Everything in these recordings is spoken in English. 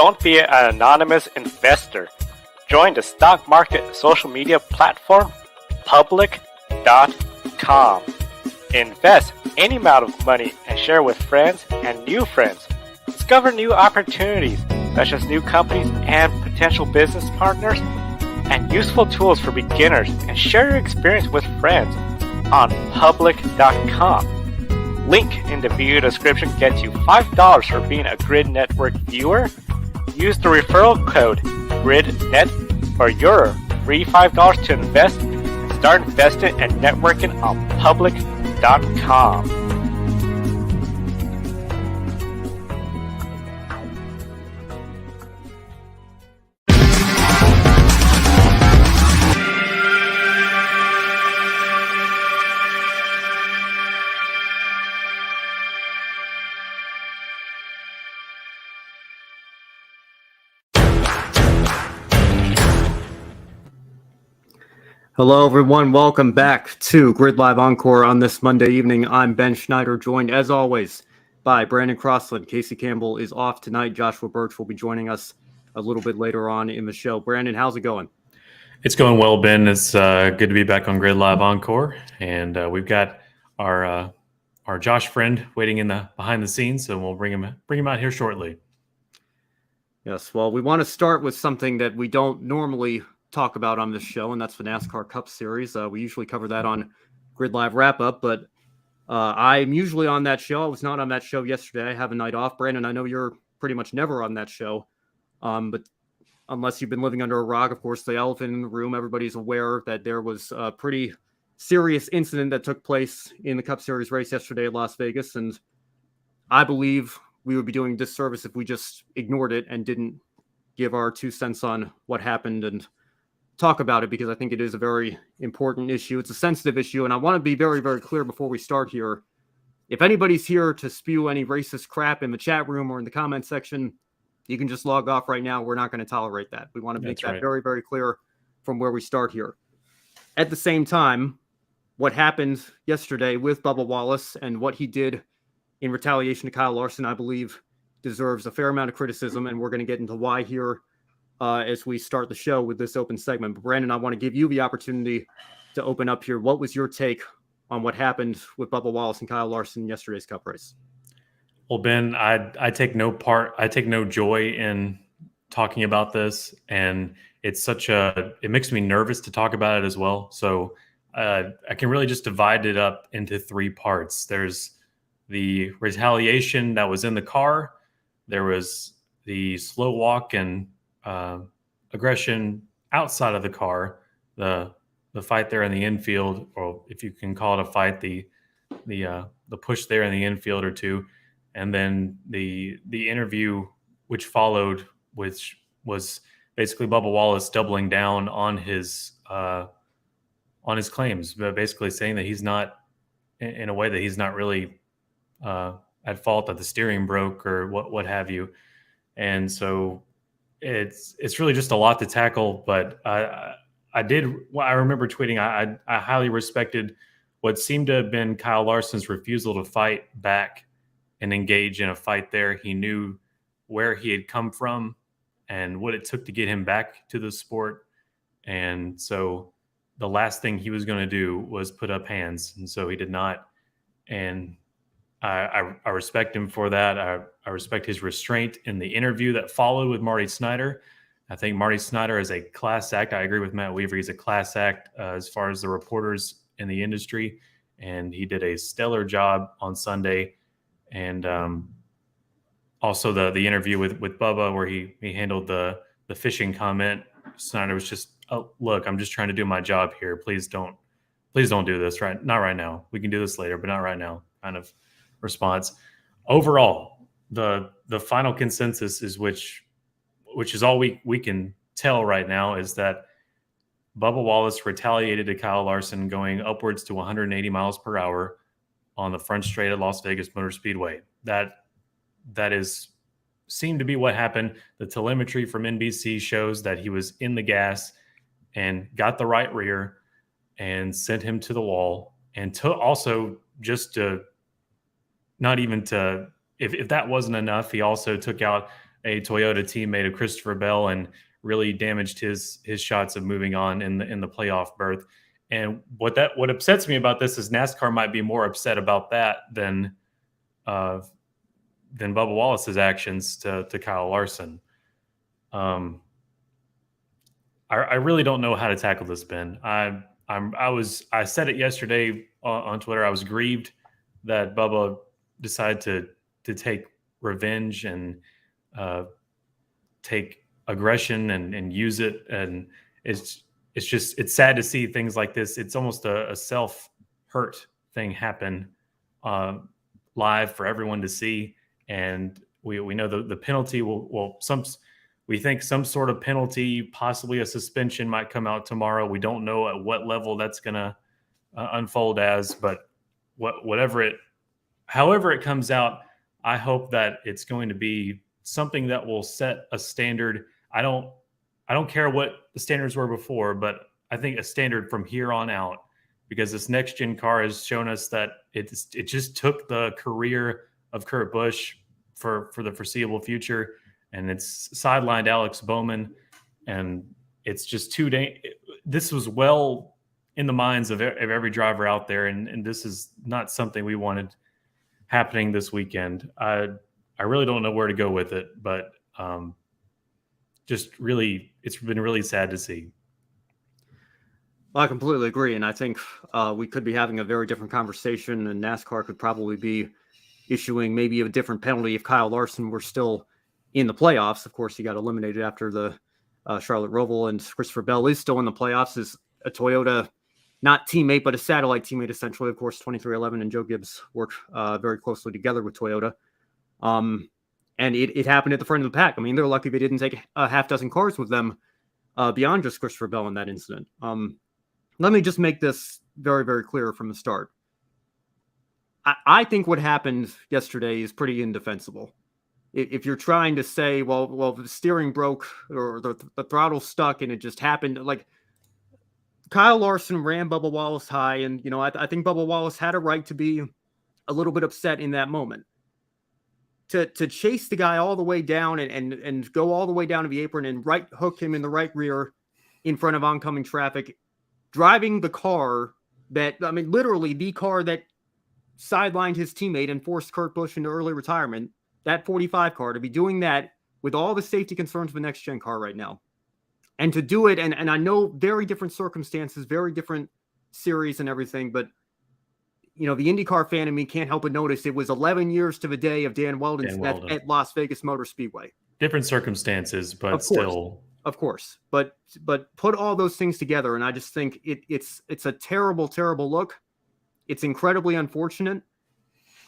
Don't be an anonymous investor. Join the stock market social media platform public.com. Invest any amount of money and share with friends and new friends. Discover new opportunities such as new companies and potential business partners and useful tools for beginners, and share your experience with friends on public.com. Link in the video description gets you $5 for being a Grid Network viewer. Use the referral code GRIDnet for your free $5 to invest and start investing and networking on public.com. Hello, everyone. Welcome back to Grid Live Encore on this Monday evening. I'm Ben Schneider, joined, as always, by Brandon Crossland. Casey Campbell is off tonight. Joshua Birch will be joining us a little bit later on in the show. Brandon, how's it going? It's going well, Ben. It's good to be back on Grid Live Encore, and we've got our Josh friend waiting in the behind the scenes, so we'll bring him out here shortly. Yes, well, we want to start with something that we don't normally talk about on this show, and that's the NASCAR Cup Series. We usually cover that on Grid Live Wrap-Up, but I'm usually on that show. I was not on that show yesterday. I have a night off. Brandon, I know you're pretty much never on that show, but unless you've been living under a rock, of course, the elephant in the room, everybody's aware that there was a pretty serious incident that took place in the Cup Series race yesterday at Las Vegas, and I believe we would be doing a disservice if we just ignored it and didn't give our 2 cents on what happened and talk about it, because I think it is a very important issue. It's a sensitive issue, and I want to be very, very clear before we start here. If anybody's here to spew any racist crap in the chat room or in the comment section, you can just log off right now. We're not going to tolerate that. We want to make that very, very clear from where we start here. At the same time, what happened yesterday with Bubba Wallace and what he did in retaliation to Kyle Larson, I believe, deserves a fair amount of criticism, and we're going to get into why here as we start the show with this open segment. But Brandon, I want to give you the opportunity to open up here. What was your take on what happened with Bubba Wallace and Kyle Larson in yesterday's Cup race? Well, Ben, I take no joy in talking about this, and it makes me nervous to talk about it as well. So I can really just divide it up into 3 parts. There's the retaliation that was in the car. There was the slow walk and aggression outside of the car, the fight there in the infield, or if you can call it a fight, the push there in the infield or two, and then the interview which followed, which was basically Bubba Wallace doubling down on his claims, but basically saying that he's not, in a way that he's not really at fault, that the steering broke or what have you, and so it's really just a lot to tackle. But I remember tweeting, I highly respected what seemed to have been Kyle Larson's refusal to fight back and engage in a fight there. He knew where he had come from and what it took to get him back to the sport. And so the last thing he was going to do was put up hands. And so he did not. And I respect him for that. I respect his restraint in the interview that followed with Marty Snyder. I think Marty Snyder is a class act. I agree with Matt Weaver. He's a class act as far as the reporters in the industry. And he did a stellar job on Sunday. And also the interview with Bubba, where he handled the fishing comment. Snyder was just, oh, look, I'm just trying to do my job here. Please don't do this. Not right now. We can do this later, but not right now. Kind of response. Overall, the final consensus is which is all we can tell right now, is that Bubba Wallace retaliated to Kyle Larson going upwards to 180 miles per hour on the front straight at Las Vegas Motor Speedway. That seemed to be what happened. The telemetry from NBC shows that he was in the gas and got the right rear and sent him to the wall. And also, just to not even to, if that wasn't enough, he also took out a Toyota teammate of Christopher Bell and really damaged his shots of moving on in the playoff berth. And what upsets me about this is NASCAR might be more upset about that than Bubba Wallace's actions to Kyle Larson. I really don't know how to tackle this, Ben. I said it yesterday on Twitter. I was grieved that Bubba decided to take revenge and take aggression and use it. And it's sad to see things like this. It's almost a self-hurt thing happen live for everyone to see. And we know the penalty we think some sort of penalty, possibly a suspension, might come out tomorrow. We don't know at what level that's going to unfold as, but however it comes out, I hope that it's going to be something that will set a standard. I don't care what the standards were before, but I think a standard from here on out, because this next gen car has shown us that it just took the career of Kurt Busch for the foreseeable future, and it's sidelined Alex Bowman, and it's just this was well in the minds of every driver out there, and this is not something we wanted happening this weekend. I really don't know where to go with it, but just really, it's been really sad to see. Well, I completely agree, and I think we could be having a very different conversation, and NASCAR could probably be issuing maybe a different penalty if Kyle Larson were still in the playoffs. Of course, he got eliminated after the Charlotte Roval, and Christopher Bell is still in the playoffs as a Toyota, not teammate, but a satellite teammate, essentially. Of course, 2311 and Joe Gibbs work very closely together with Toyota. And it happened at the front of the pack. I mean, they're lucky they didn't take a half dozen cars with them beyond just Christopher Bell in that incident. Let me just make this very, very clear from the start. I think what happened yesterday is pretty indefensible. If you're trying to say, well, the steering broke or the throttle stuck and it just happened, like Kyle Larson ran Bubba Wallace high, and I think Bubba Wallace had a right to be a little bit upset in that moment. To chase the guy all the way down and go all the way down to the apron and right hook him in the right rear in front of oncoming traffic, driving the car literally the car that sidelined his teammate and forced Kurt Busch into early retirement, that 45 car, to be doing that with all the safety concerns of a next-gen car right now. And to do it, and I know very different circumstances, very different series and everything, but the IndyCar fan in me can't help but notice it was 11 years to the day of Dan Weldon's death at Las Vegas Motor Speedway. Different circumstances, but still. Of course. But put all those things together, and I just think it's a terrible, terrible look. It's incredibly unfortunate.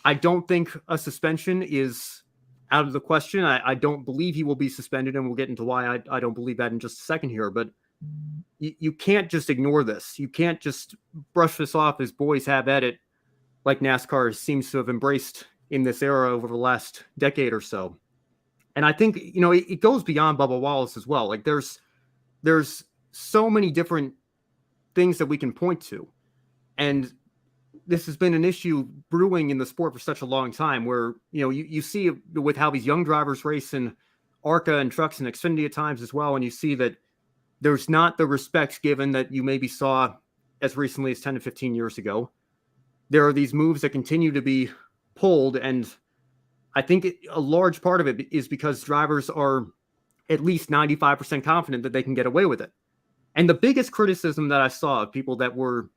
I don't think a suspension is out of the question. I don't believe he will be suspended, and we'll get into why I don't believe that in just a second here. But you can't just ignore this. You can't just brush this off as boys have at it, like NASCAR seems to have embraced in this era over the last decade or so. And I think, it goes beyond Bubba Wallace as well. Like there's so many different things that we can point to. And this has been an issue brewing in the sport for such a long time where, you see with how these young drivers race in ARCA and trucks and Xfinity at times as well. And you see that there's not the respect given that you maybe saw as recently as 10 to 15 years ago. There are these moves that continue to be pulled. And I think a large part of it is because drivers are at least 95% confident that they can get away with it. And the biggest criticism that I saw of people that were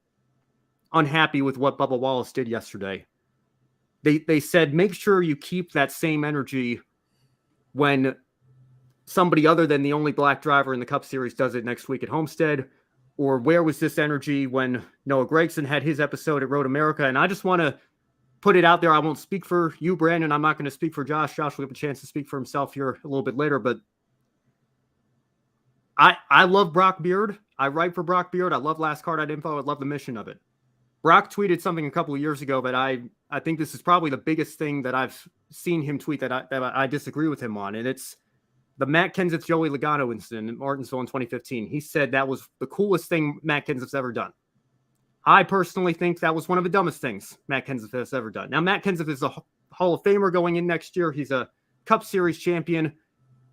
unhappy with what Bubba Wallace did yesterday, they said, make sure you keep that same energy when somebody other than the only black driver in the Cup Series does it next week at Homestead. Or where was this energy when Noah Gragson had his episode at Road America? And I just want to put it out there. I won't speak for you, Brandon. I'm not going to speak for Josh. Josh will have a chance to speak for himself here a little bit later. But I love Brock Beard. I write for Brock Beard. I love LastCar.info. I love the mission of it. Brock tweeted something a couple of years ago that I think this is probably the biggest thing that I've seen him tweet that I disagree with him on. And it's the Matt Kenseth, Joey Logano incident in Martinsville in 2015. He said that was the coolest thing Matt Kenseth's ever done. I personally think that was one of the dumbest things Matt Kenseth has ever done. Now, Matt Kenseth is a Hall of Famer going in next year. He's a Cup Series champion.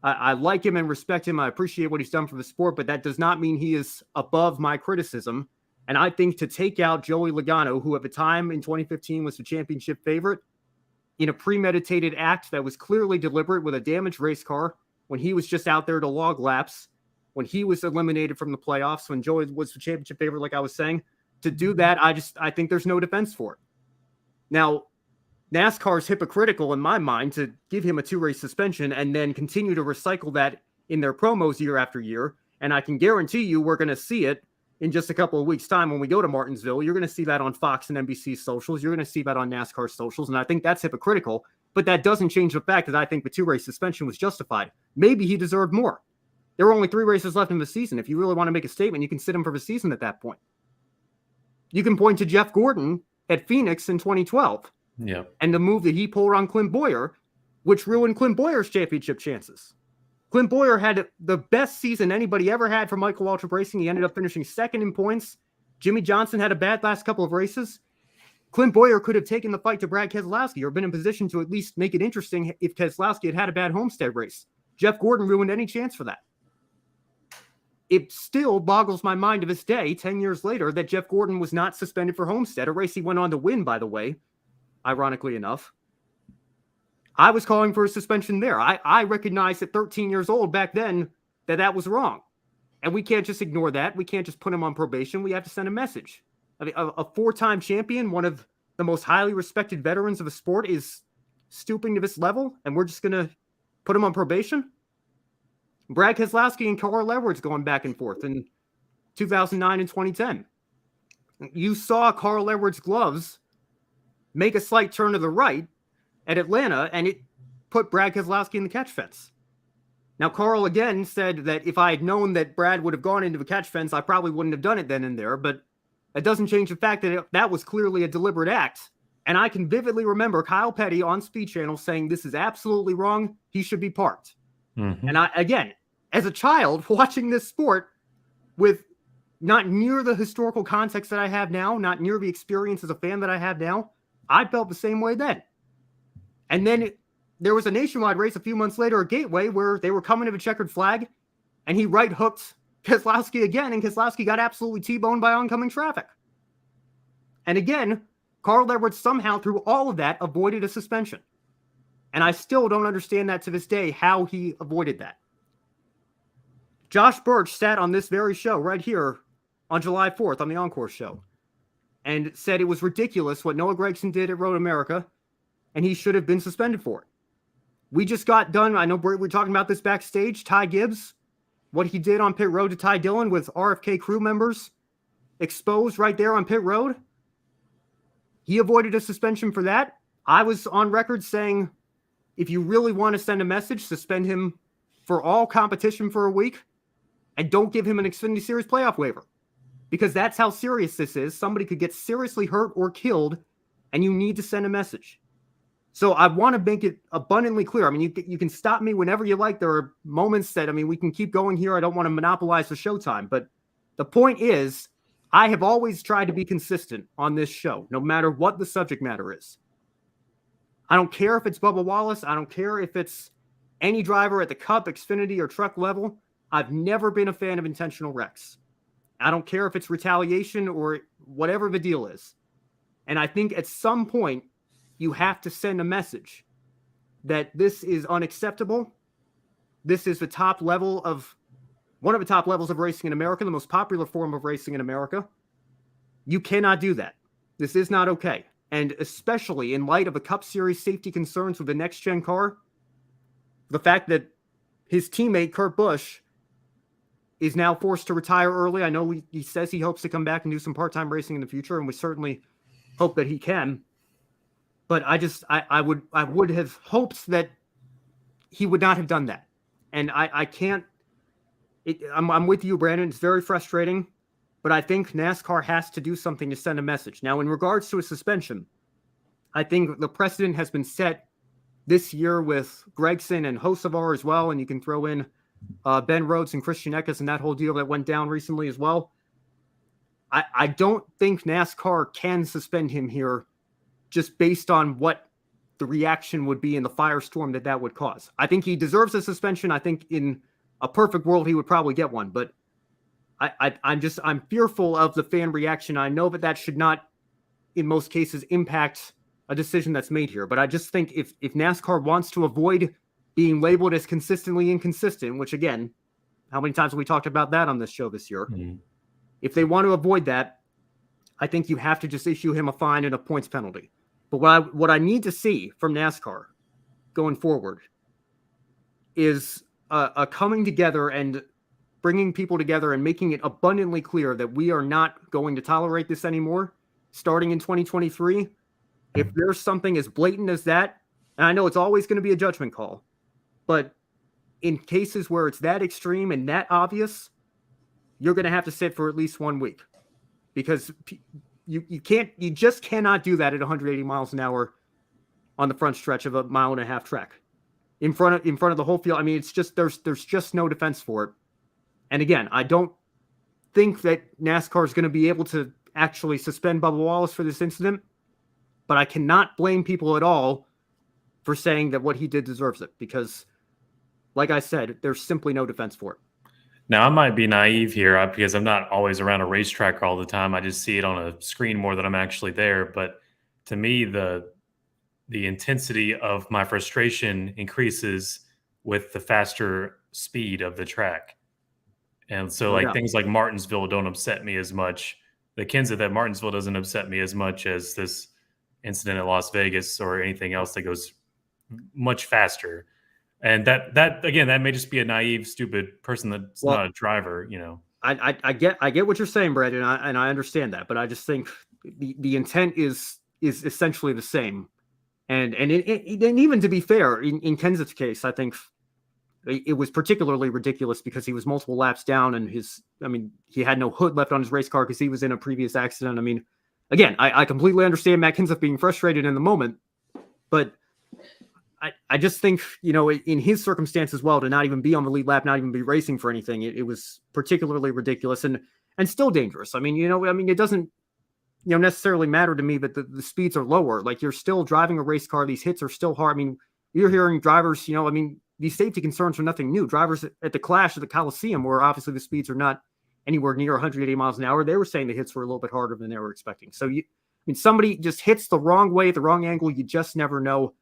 I like him and respect him. I appreciate what he's done for the sport, but that does not mean he is above my criticism. And I think to take out Joey Logano, who at the time in 2015 was the championship favorite, in a premeditated act that was clearly deliberate with a damaged race car, when he was just out there to log laps, when he was eliminated from the playoffs, when Joey was the championship favorite, like I was saying, to do that, I think there's no defense for it. Now, NASCAR's hypocritical in my mind to give him a 2-race suspension and then continue to recycle that in their promos year after year. And I can guarantee you we're going to see it in just a couple of weeks' time when we go to Martinsville. You're going to see that on Fox and NBC socials. You're going to see that on NASCAR socials. And I think that's hypocritical, but that doesn't change the fact that I think the 2-race suspension was justified. Maybe he deserved more. There were only 3 races left in the season. If you really want to make a statement, you can sit him for the season at that point. You can point to Jeff Gordon at Phoenix in 2012. Yeah. And the move that he pulled on Clint Bowyer, which ruined Clint Bowyer's championship chances. Clint Bowyer had the best season anybody ever had for Michael Waltrip Racing. He ended up finishing second in points. Jimmy Johnson had a bad last couple of races. Clint Bowyer could have taken the fight to Brad Keselowski or been in position to at least make it interesting if Keselowski had had a bad Homestead race. Jeff Gordon ruined any chance for that. It still boggles my mind to this day, 10 years later, that Jeff Gordon was not suspended for Homestead, a race he went on to win, by the way, ironically enough. I was calling for a suspension there. I recognized at 13 years old back then that was wrong. And we can't just ignore that. We can't just put him on probation. We have to send a message. I mean, a 4-time champion, one of the most highly respected veterans of the sport, is stooping to this level, and we're just going to put him on probation? Brad Keselowski and Carl Edwards going back and forth in 2009 and 2010. You saw Carl Edwards' gloves make a slight turn to the right at Atlanta, and it put Brad Keselowski in the catch fence. Now, Carl again said that if I had known that Brad would have gone into the catch fence, I probably wouldn't have done it then and there, but that doesn't change the fact that that was clearly a deliberate act. And I can vividly remember Kyle Petty on Speed Channel saying this is absolutely wrong. He should be parked. Mm-hmm. And I, again, as a child watching this sport with not near the historical context that I have now, not near the experience as a fan that I have now, I felt the same way then. And then there was a nationwide race a few months later at Gateway where they were coming to the checkered flag and he right hooked Keselowski again, and Keselowski got absolutely T-boned by oncoming traffic. And again, Carl Edwards somehow through all of that avoided a suspension. And I still don't understand that to this day, how he avoided that. Josh Birch sat on this very show right here on July 4th on the Encore show and said it was ridiculous what Noah Gragson did at Road America, and he should have been suspended for it. We just got done, I know we're talking about this backstage, Ty Gibbs, what he did on pit road to Ty Dillon with RFK crew members exposed right there on pit road. He avoided a suspension for that. I was on record saying, if you really want to send a message, suspend him for all competition for a week and don't give him an Xfinity Series playoff waiver, because that's how serious this is. Somebody could get seriously hurt or killed, and you need to send a message. So I want to make it abundantly clear. I mean, you can stop me whenever you like. There are moments that, I mean, we can keep going here. I don't want to monopolize the showtime, but the point is, I have always tried to be consistent on this show, no matter what the subject matter is. I don't care if it's Bubba Wallace. I don't care if it's any driver at the Cup, Xfinity, or truck level. I've never been a fan of intentional wrecks. I don't care if it's retaliation or whatever the deal is. And I think at some point, you have to send a message that this is unacceptable. This is the top level of one of the top levels of racing in America, the most popular form of racing in America. You cannot do that. This is not okay. And especially in light of the Cup Series safety concerns with the next-gen car, the fact that his teammate, Kurt Busch, is now forced to retire early. I know he says he hopes to come back and do some part-time racing in the future, and we certainly hope that he can. But I would have hoped that he would not have done that. And I can't, I'm with you, Brandon. It's very frustrating, but I think NASCAR has to do something to send a message. Now, in regards to a suspension, I think the precedent has been set this year with Gragson and Hocevar as well. And you can throw in Ben Rhodes and Christian Eckes and that whole deal that went down recently as well. I don't think NASCAR can suspend him here just based on what the reaction would be and the firestorm that would cause. I think he deserves a suspension. I think in a perfect world, he would probably get one, but I'm fearful of the fan reaction. I know that should not, in most cases, impact a decision that's made here. But I just think if NASCAR wants to avoid being labeled as consistently inconsistent, which again, how many times have we talked about that on this show this year? Mm-hmm. If they want to avoid that, I think you have to just issue him a fine and a points penalty. But what I need to see from NASCAR going forward is a coming together and bringing people together and making it abundantly clear that we are not going to tolerate this anymore starting in 2023. If there's something as blatant as that, and I know it's always going to be a judgment call, but in cases where it's that extreme and that obvious, you're going to have to sit for at least 1 week, because you just cannot do that at 180 miles an hour on the front stretch of a 1.5 mile track in front of the whole field. I mean, it's just, there's just no defense for it. And again, I don't think that NASCAR is going to be able to actually suspend Bubba Wallace for this incident, but I cannot blame people at all for saying that what he did deserves it, because like I said, there's simply no defense for it. Now, I might be naive here because I'm not always around a racetrack all the time. I just see it on a screen more than I'm actually there. But to me, the intensity of my frustration increases with the faster speed of the track. And so things like Martinsville don't upset me as much. The Kenseth at Martinsville doesn't upset me as much as this incident at Las Vegas or anything else that goes much faster. And that again, that may just be a naive, stupid person that's not a driver, you know. I get what you're saying, Brad, and I understand that, but I just think the intent is essentially the same. And even to be fair, in Kenseth's case, I think it was particularly ridiculous because he was multiple laps down, and he had no hood left on his race car because he was in a previous accident. I mean, again, I completely understand Matt Kenseth being frustrated in the moment, but I just think, in his circumstance as well, to not even be on the lead lap, not even be racing for anything, it was particularly ridiculous and still dangerous. I mean, it doesn't, necessarily matter to me that the speeds are lower. Like, you're still driving a race car. These hits are still hard. I mean, you're hearing drivers, these safety concerns are nothing new. Drivers at the Clash at the Coliseum, where obviously the speeds are not anywhere near 180 miles an hour, they were saying the hits were a little bit harder than they were expecting. So somebody just hits the wrong way, the wrong angle, you just never know.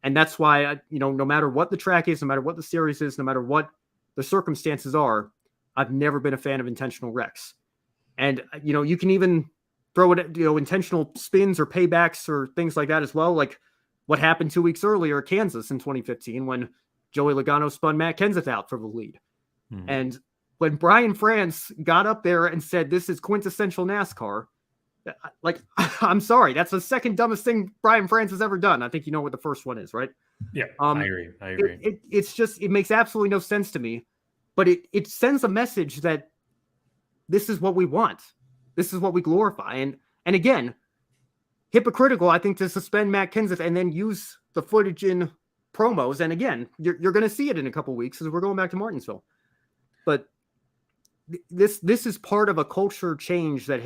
And that's why, no matter what the track is, no matter what the series is, no matter what the circumstances are, I've never been a fan of intentional wrecks. And, you can even throw it at, intentional spins or paybacks or things like that as well. Like what happened 2 weeks earlier at Kansas in 2015 when Joey Logano spun Matt Kenseth out for the lead. Mm-hmm. And when Brian France got up there and said, this is quintessential NASCAR, like, I'm sorry, that's the second dumbest thing Brian France has ever done. I think you know what the first one is, right? Yeah, I agree. It's just, it makes absolutely no sense to me, but it sends a message that this is what we want. This is what we glorify. And again, hypocritical, I think, to suspend Matt Kenseth and then use the footage in promos. And again, you're going to see it in a couple of weeks as we're going back to Martinsville. But this is part of a culture change that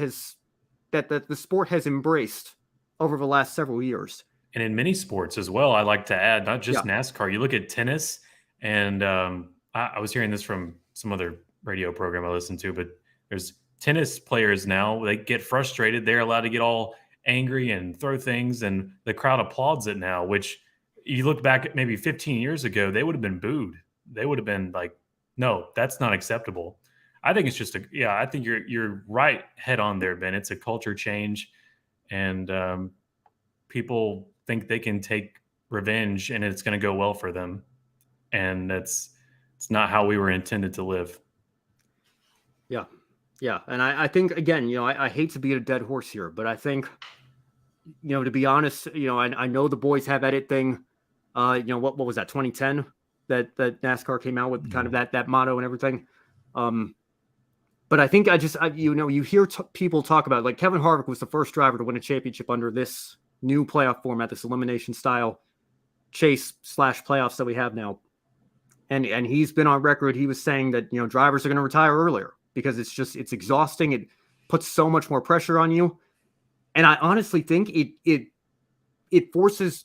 the sport has embraced over the last several years. And in many sports as well, I like to add, not just NASCAR. You look at tennis, and I was hearing this from some other radio program I listened to, but there's tennis players now, they get frustrated. They're allowed to get all angry and throw things, and the crowd applauds it now, which you look back at maybe 15 years ago, they would have been booed. They would have been like, no, that's not acceptable. I think it's just I think you're right head on there, Ben. It's a culture change, and people think they can take revenge and it's going to go well for them. And it's not how we were intended to live. Yeah. Yeah. And I think, again, I hate to beat a dead horse here, but I think, to be honest, I know the boys have edit thing. What was that, 2010 that NASCAR came out with kind of that motto and everything. But I think you hear people talk about, like, Kevin Harvick was the first driver to win a championship under this new playoff format, this elimination style chase / playoffs that we have now. And he's been on record. He was saying that, drivers are going to retire earlier because it's exhausting. It puts so much more pressure on you. And I honestly think it forces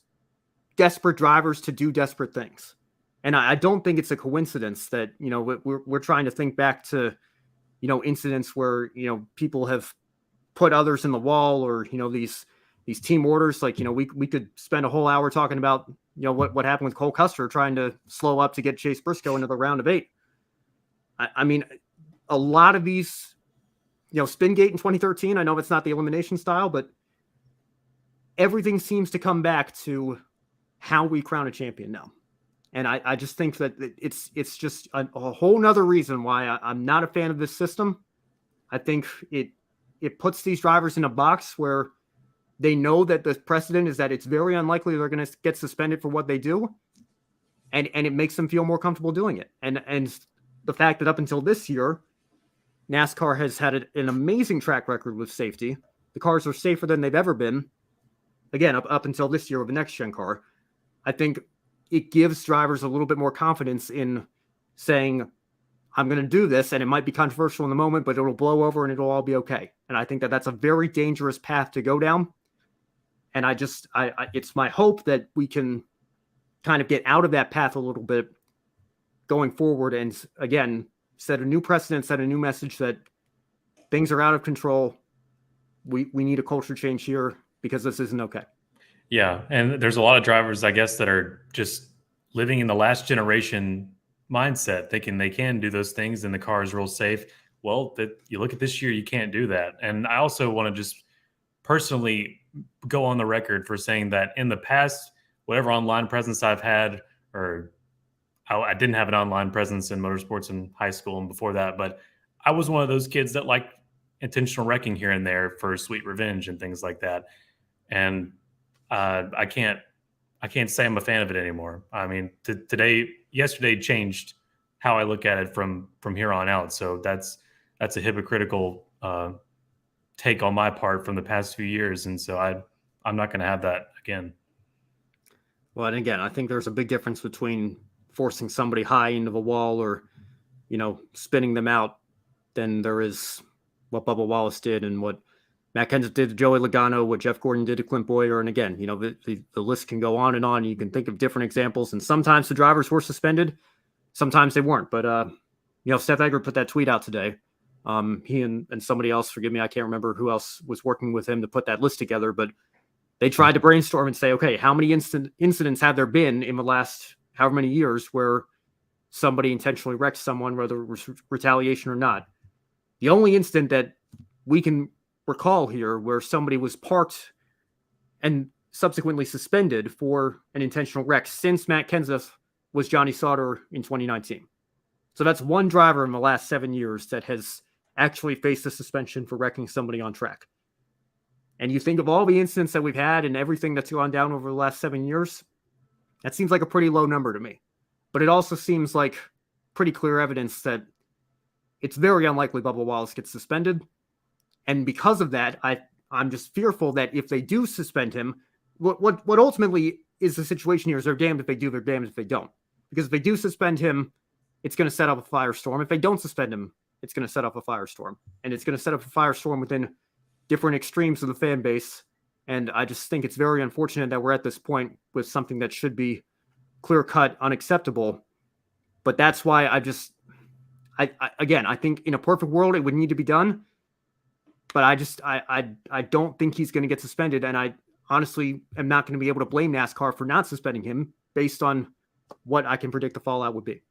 desperate drivers to do desperate things. And I don't think it's a coincidence that, you know, we're trying to think back to, you know, incidents where, you know, people have put others in the wall, or, you know, these team orders. Like, you know, we could spend a whole hour talking about, you know, what happened with Cole Custer trying to slow up to get Chase Briscoe into the round of 8. I mean, a lot of these, you know, Spingate in 2013, I know it's not the elimination style, but everything seems to come back to how we crown a champion now. And I just think that it's just a whole nother reason why I'm not a fan of this system. I think it puts these drivers in a box where they know that the precedent is that it's very unlikely they're going to get suspended for what they do. And it makes them feel more comfortable doing it. And the fact that up until this year, NASCAR has had an amazing track record with safety. The cars are safer than they've ever been. Again, up until this year with the next-gen car. I think it gives drivers a little bit more confidence in saying, I'm going to do this, and it might be controversial in the moment, but it'll blow over and it'll all be okay. And I think that that's a very dangerous path to go down. And it's my hope that we can kind of get out of that path a little bit going forward. And again, set a new precedent, set a new message that things are out of control. We need a culture change here because this isn't okay. Yeah. And there's a lot of drivers, I guess, that are just living in the last generation mindset, thinking they can do those things and the car is real safe. Well, you look at this year, you can't do that. And I also want to just personally go on the record for saying that in the past, whatever online presence I've had, or I didn't have an online presence in motorsports in high school and before that, but I was one of those kids that liked intentional wrecking here and there for sweet revenge and things like that. And I can't say I'm a fan of it anymore. I mean, yesterday changed how I look at it from here on out. So that's a hypocritical take on my part from the past few years. And so I'm not going to have that again. Well, and again, I think there's a big difference between forcing somebody high into the wall or, you know, spinning them out than there is what Bubba Wallace did and what Matt Kenseth did to Joey Logano, what Jeff Gordon did to Clint Boyer. And again, you know, the list can go on and on. You can think of different examples. And sometimes the drivers were suspended. Sometimes they weren't. But, you know, Steph Eggert put that tweet out today. He and somebody else, forgive me, I can't remember who else was working with him to put that list together. But they tried to brainstorm and say, okay, how many incidents have there been in the last however many years where somebody intentionally wrecked someone, whether it was retaliation or not? The only incident that we can recall here where somebody was parked and subsequently suspended for an intentional wreck since Matt Kenseth was Johnny Sauter in 2019. So that's one driver in the last 7 years that has actually faced a suspension for wrecking somebody on track. And you think of all the incidents that we've had and everything that's gone down over the last 7 years, that seems like a pretty low number to me. But it also seems like pretty clear evidence that it's very unlikely Bubba Wallace gets suspended. And because of that, I'm just fearful that if they do suspend him, what ultimately is the situation here is they're damned if they do, they're damned if they don't. Because if they do suspend him, it's going to set up a firestorm. If they don't suspend him, it's going to set up a firestorm. And it's going to set up a firestorm within different extremes of the fan base. And I just think it's very unfortunate that we're at this point with something that should be clear-cut, unacceptable. But that's why I think in a perfect world, it would need to be done. But I don't think he's going to get suspended. And I honestly am not going to be able to blame NASCAR for not suspending him based on what I can predict the fallout would be.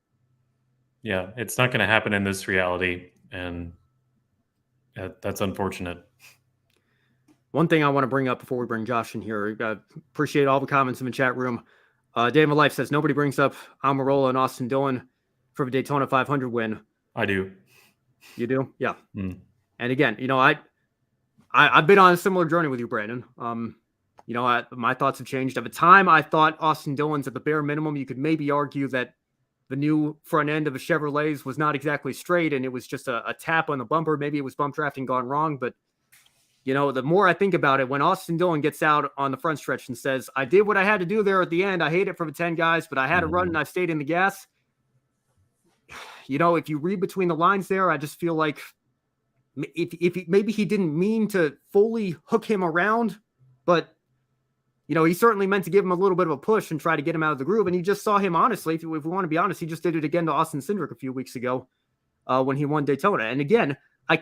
Yeah, it's not going to happen in this reality. And that's unfortunate. One thing I want to bring up before we bring Josh in here, I appreciate all the comments in the chat room. Dave of Life says, nobody brings up Almirola and Austin Dillon for the Daytona 500 win. I do. You do? Yeah. Mm. And again, you know, I've been on a similar journey with you, Brandon. You know, my thoughts have changed. At the time, I thought Austin Dillon's at the bare minimum. You could maybe argue that the new front end of the Chevrolets was not exactly straight, and it was just a tap on the bumper. Maybe it was bump drafting gone wrong. But, you know, the more I think about it, when Austin Dillon gets out on the front stretch and says, I did what I had to do there at the end. I hate it for the 10 guys, but I had to run and I stayed in the gas. You know, if you read between the lines there, I just feel like if maybe he didn't mean to fully hook him around, but he certainly meant to give him a little bit of a push and try to get him out of the groove. And you just saw him, honestly, if we want to be honest, he just did it again to Austin Cindric a few weeks ago when he won Daytona. And again, I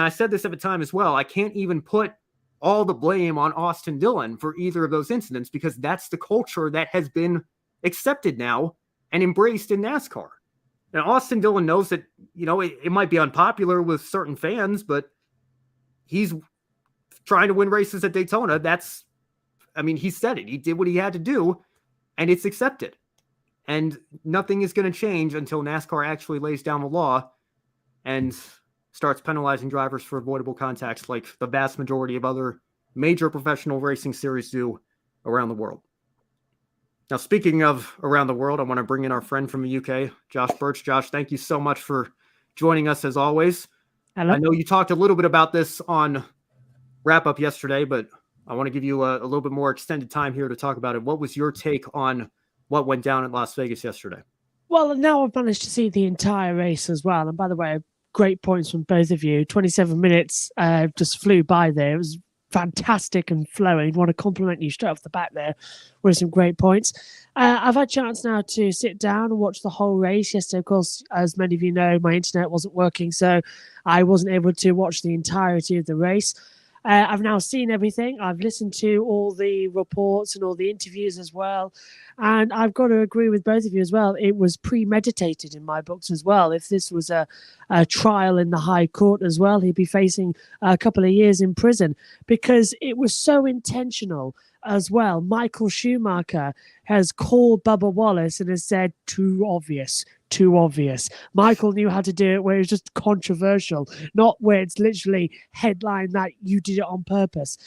said this at the time as well, I can't even put all the blame on Austin Dillon for either of those incidents, because that's the culture that has been accepted now and embraced in NASCAR. Now, Austin Dillon knows that, it might be unpopular with certain fans, but he's trying to win races at Daytona. He said it. He did what he had to do, and it's accepted. And nothing is going to change until NASCAR actually lays down the law and starts penalizing drivers for avoidable contacts like the vast majority of other major professional racing series do around the world. Now, speaking of around the world, I want to bring in our friend from the UK, Josh Birch. Josh, thank you so much for joining us as always. Hello. I know you talked a little bit about this on Wrap Up yesterday, but I want to give you a little bit more extended time here to talk about it. What was your take on what went down at Las Vegas yesterday? Well, now I've managed to see the entire race as well. And by the way, great points from both of you. 27 minutes just flew by there. It was fantastic and flowing. I want to compliment you straight off the bat there with some great points. I've had a chance now to sit down and watch the whole race. Yesterday, of course, as many of you know, my internet wasn't working, so I wasn't able to watch the entirety of the race. I've now seen everything. I've listened to all the reports and all the interviews as well. And I've got to agree with both of you as well. It was premeditated in my books as well. If this was a trial in the High Court as well, he'd be facing a couple of years in prison, because it was so intentional as well. Michael Schumacher has called Bubba Wallace and has said, too obvious. Michael knew how to do it where it was just controversial, not where it's literally headline that you did it on purpose.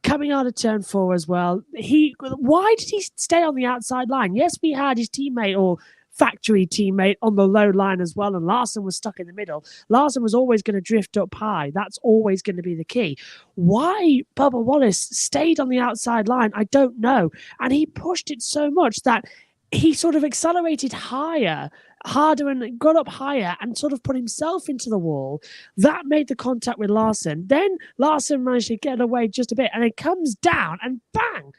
Coming out of turn 4 as well, why did he stay on the outside line? Yes, we had his teammate or factory teammate on the low line as well, and Larson was stuck in the middle. Larson was always going to drift up high. That's always going to be the key. Why Bubba Wallace stayed on the outside line, I don't know. And he pushed it so much that he sort of accelerated harder and got up higher and sort of put himself into the wall. That made the contact with Larson. Then Larson managed to get away just a bit, and it comes down and bang!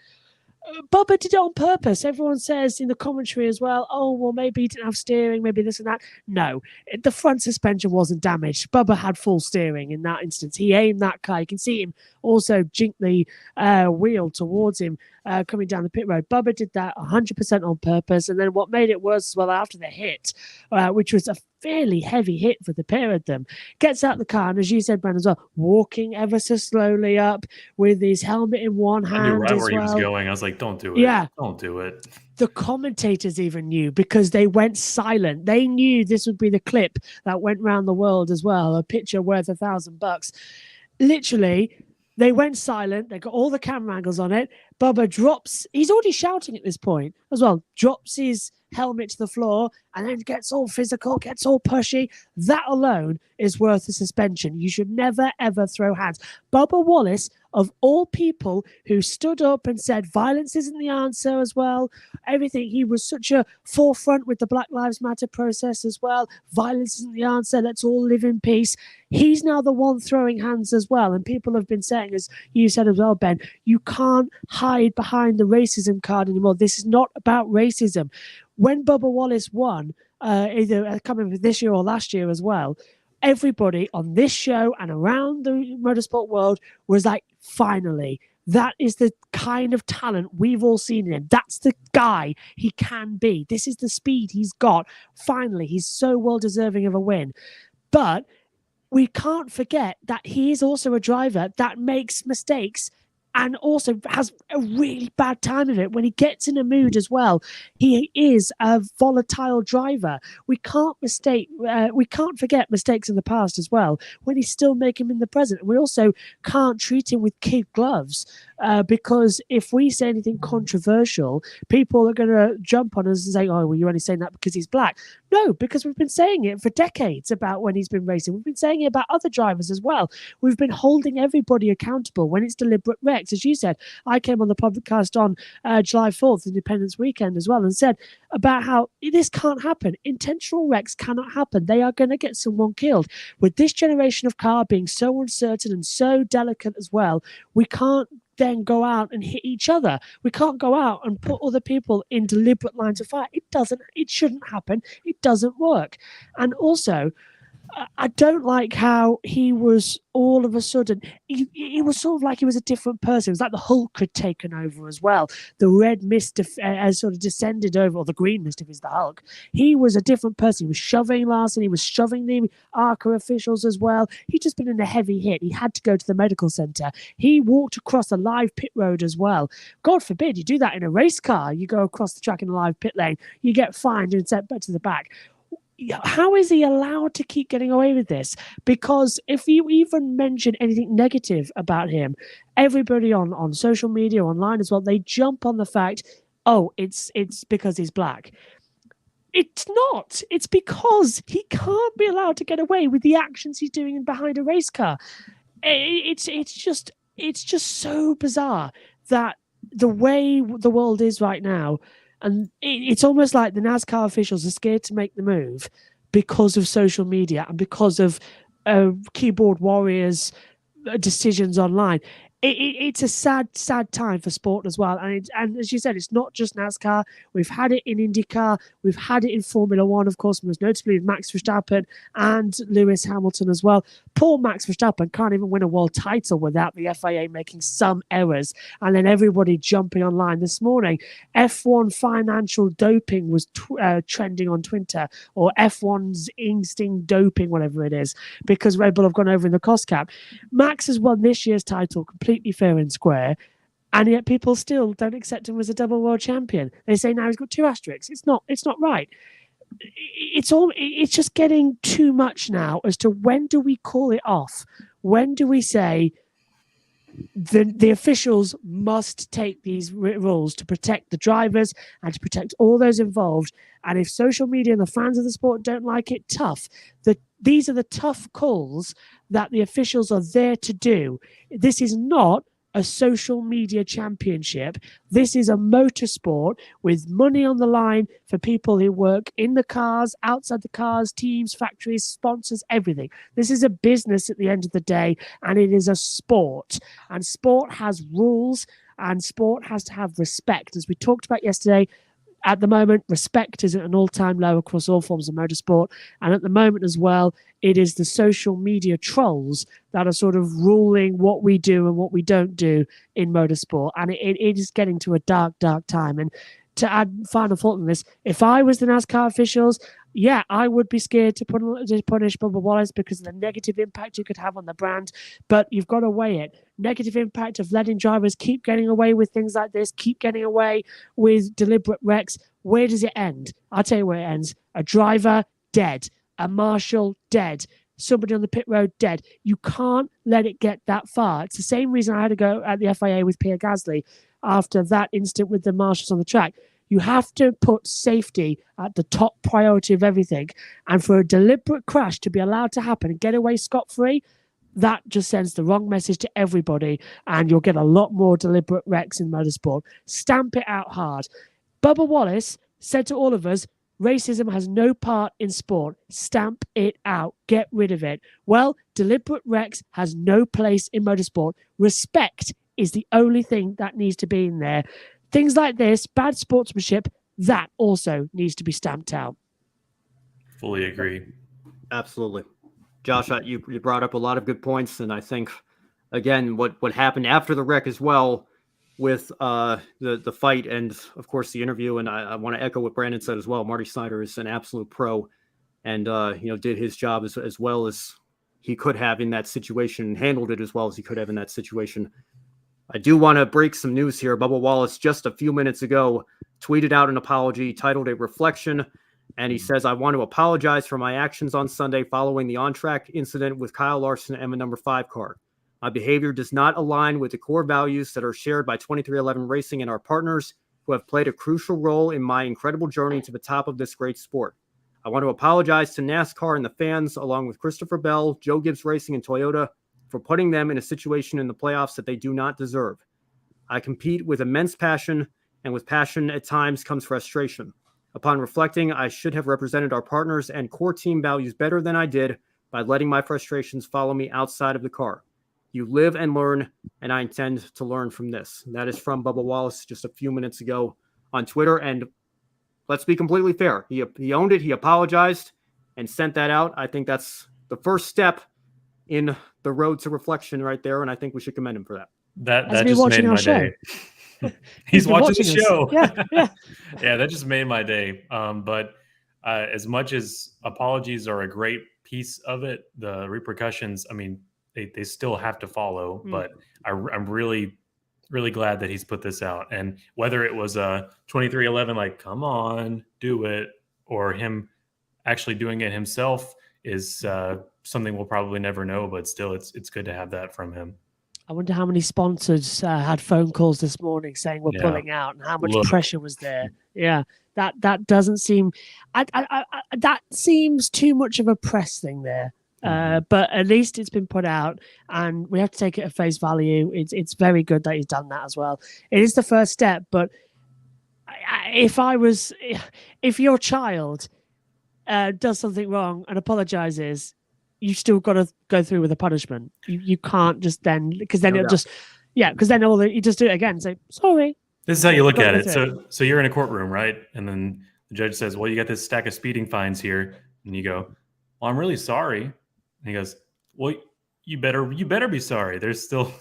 Bubba did it on purpose. Everyone says in the commentary as well, oh, well, maybe he didn't have steering, maybe this and that. No, the front suspension wasn't damaged. Bubba had full steering in that instance. He aimed that car. You can see him also jink the wheel towards him coming down the pit road. Bubba did that 100% on purpose. And then what made it worse as well, after the hit, which was a fairly heavy hit for the pair of them, gets out the car, and as you said, Brandon, as well, walking ever so slowly up with his helmet in one hand. I knew right as where well. he was going. I was like, don't do it. Yeah. Don't do it. The commentators even knew, because they went silent. They knew this would be the clip that went around the world as well, a picture worth $1,000. Literally, they went silent. They got all the camera angles on it. Bubba drops. He's already shouting at this point as well. Drops his helmet to the floor and then gets all physical, gets all pushy. That alone is worth a suspension. You should never, ever throw hands. Bubba Wallace, of all people, who stood up and said violence isn't the answer as well. Everything. He was such a forefront with the Black Lives Matter process as well. Violence isn't the answer. Let's all live in peace. He's now the one throwing hands as well. And people have been saying, as you said as well, Ben, you can't hide behind the racism card anymore. This is not about racism. When Bubba Wallace won, either coming with this year or last year as well, everybody on this show and around the motorsport world was like, finally, that is the kind of talent we've all seen in him. That's the guy he can be. This is the speed he's got. Finally, he's so well deserving of a win. But we can't forget that he is also a driver that makes mistakes and also has a really bad time of it when he gets in a mood as well. He is a volatile driver. We can't forget mistakes in the past as well when he's still making them in the present. And we also can't treat him with kid gloves because if we say anything controversial, people are going to jump on us and say, oh, well, you're only saying that because he's black. No, because we've been saying it for decades about when he's been racing. We've been saying it about other drivers as well. We've been holding everybody accountable when it's deliberate wrecks. As you said, I came on the podcast on July 4th, Independence Weekend as well, and said about how this can't happen. Intentional wrecks cannot happen. They are going to get someone killed. With this generation of car being so uncertain and so delicate as well, we can't then go out and hit each other. We can't go out and put other people in deliberate lines of fire. It shouldn't happen. It doesn't work. And also, I don't like how he was all of a sudden, he was sort of like he was a different person. It was like the Hulk had taken over as well. The red mist has sort of descended over, or the green mist if he's the Hulk. He was a different person. He was shoving Larson. He was shoving the ARCA officials as well. He'd just been in a heavy hit. He had to go to the medical centre. He walked across a live pit road as well. God forbid you do that in a race car. You go across the track in a live pit lane. You get fined and sent back to the back. How is he allowed to keep getting away with this? Because if you even mention anything negative about him, everybody on social media, online as well, they jump on the fact, oh, it's because he's black. It's not. It's because he can't be allowed to get away with the actions he's doing behind a race car. It's just so bizarre that the way the world is right now. And it's almost like the NASCAR officials are scared to make the move because of social media and because of keyboard warriors' decisions online. It's a sad time for sport as well. And as you said, it's not just NASCAR. We've had it in IndyCar. We've had it in Formula One, of course, most notably with Max Verstappen and Lewis Hamilton as well. Poor Max Verstappen can't even win a world title without the FIA making some errors. And then everybody jumping online this morning. F1 financial doping was trending on Twitter, or F1's instinct doping, whatever it is, because Red Bull have gone over in the cost cap. Max has won this year's title completely fair and square, and yet people still don't accept him as a double world champion. They say now he's got 2 asterisks. It's not right. It's just getting too much now as to when do we call it off? When do we say the officials must take these rules to protect the drivers and to protect all those involved? And if social media and the fans of the sport don't like it, tough. These are the tough calls that the officials are there to do. This is not a social media championship. This is a motorsport with money on the line for people who work in the cars, outside the cars, teams, factories, sponsors, everything. This is a business at the end of the day, and it is a sport. And sport has rules, and sport has to have respect. As we talked about yesterday, at the moment, respect is at an all-time low across all forms of motorsport. And at the moment as well, it is the social media trolls that are sort of ruling what we do and what we don't do in motorsport. And it is getting to a dark, dark time. And to add final thought on this, if I was the NASCAR officials, yeah, I would be scared to punish Bubba Wallace because of the negative impact you could have on the brand. But you've got to weigh it. Negative impact of letting drivers keep getting away with things like this, keep getting away with deliberate wrecks. Where does it end? I'll tell you where it ends. A driver, dead. A marshal, dead. Somebody on the pit road, dead. You can't let it get that far. It's the same reason I had to go at the FIA with Pierre Gasly after that incident with the marshals on the track. You have to put safety at the top priority of everything. And for a deliberate crash to be allowed to happen and get away scot-free, that just sends the wrong message to everybody, and you'll get a lot more deliberate wrecks in motorsport. Stamp it out hard. Bubba Wallace said to all of us, racism has no part in sport. Stamp it out. Get rid of it. Well, deliberate wrecks has no place in motorsport. Respect is the only thing that needs to be in there. Things like this, bad sportsmanship, that also needs to be stamped out. Fully agree. Absolutely. Josh, you brought up a lot of good points, and I think, again, what happened after the wreck as well with the fight and, of course, the interview, and I want to echo what Brandon said as well. Marty Snyder is an absolute pro and, did his job as well as he could have in that situation and handled it as well as he could have in that situation. I do want to break some news here. Bubba Wallace just a few minutes ago tweeted out an apology titled A Reflection, and he says, I want to apologize for my actions on Sunday following the on-track incident with Kyle Larson and the number 5 car. My behavior does not align with the core values that are shared by 23XI Racing and our partners who have played a crucial role in my incredible journey to the top of this great sport. I want to apologize to NASCAR and the fans, along with Christopher Bell, Joe Gibbs Racing, and Toyota, for putting them in a situation in the playoffs that they do not deserve. I compete with immense passion, and with passion at times comes frustration. Upon reflecting, I should have represented our partners and core team values better than I did by letting my frustrations follow me outside of the car. You live and learn, and I intend to learn from this. And that is from Bubba Wallace just a few minutes ago on Twitter. And let's be completely fair. He owned it. He apologized and sent that out. I think that's the first step in the road to reflection right there. And I think we should commend him for that. That just made my day. He's watching the show. Yeah. Yeah, that just made my day. But as much as apologies are a great piece of it, the repercussions, I mean, they still have to follow. But I'm really, really glad that he's put this out. And whether it was a 2311, like, come on, do it, or him actually doing it himself is something we'll probably never know. But still, it's good to have that from him. I wonder how many sponsors had phone calls this morning saying we're pulling out, and how much pressure was there. Yeah, that doesn't seem. That seems too much of a press thing there. But at least it's been put out, and we have to take it at face value. It's very good that he's done that as well. It is the first step, but if your child does something wrong and apologizes, you still got to go through with the punishment. You can't just then, because then you just do it again. Say sorry. This is how you look at it. So you're in a courtroom, right? And then the judge says, "Well, you got this stack of speeding fines here," and you go, "Well, I'm really sorry." And he goes, "Well, you better be sorry. There's still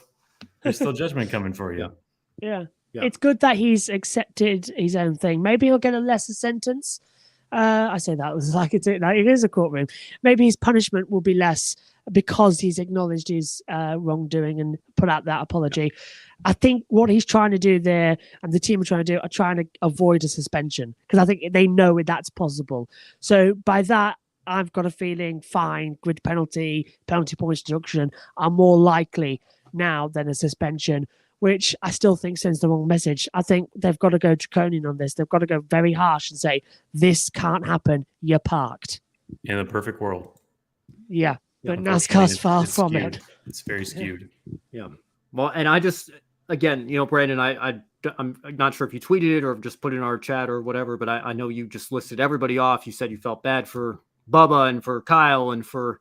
judgment coming for you." Yeah. It's good that he's accepted his own thing. Maybe he'll get a lesser sentence. I say that was like it is a courtroom. Maybe his punishment will be less because he's acknowledged his wrongdoing and put out that apology. I think what he's trying to do there, and the team are trying to avoid a suspension, because I think they know that's possible. So by that, I've got a feeling fine, grid penalty points deduction are more likely now than a suspension, which I still think sends the wrong message. I think they've got to go draconian on this. They've got to go very harsh and say, this can't happen. You're parked. In the perfect world. Yeah, but NASCAR's far from it. It's very skewed. Yeah. Well, and I just, again, Brandon, I'm not sure if you tweeted it or just put it in our chat or whatever, but I know you just listed everybody off. You said you felt bad for Bubba and for Kyle and for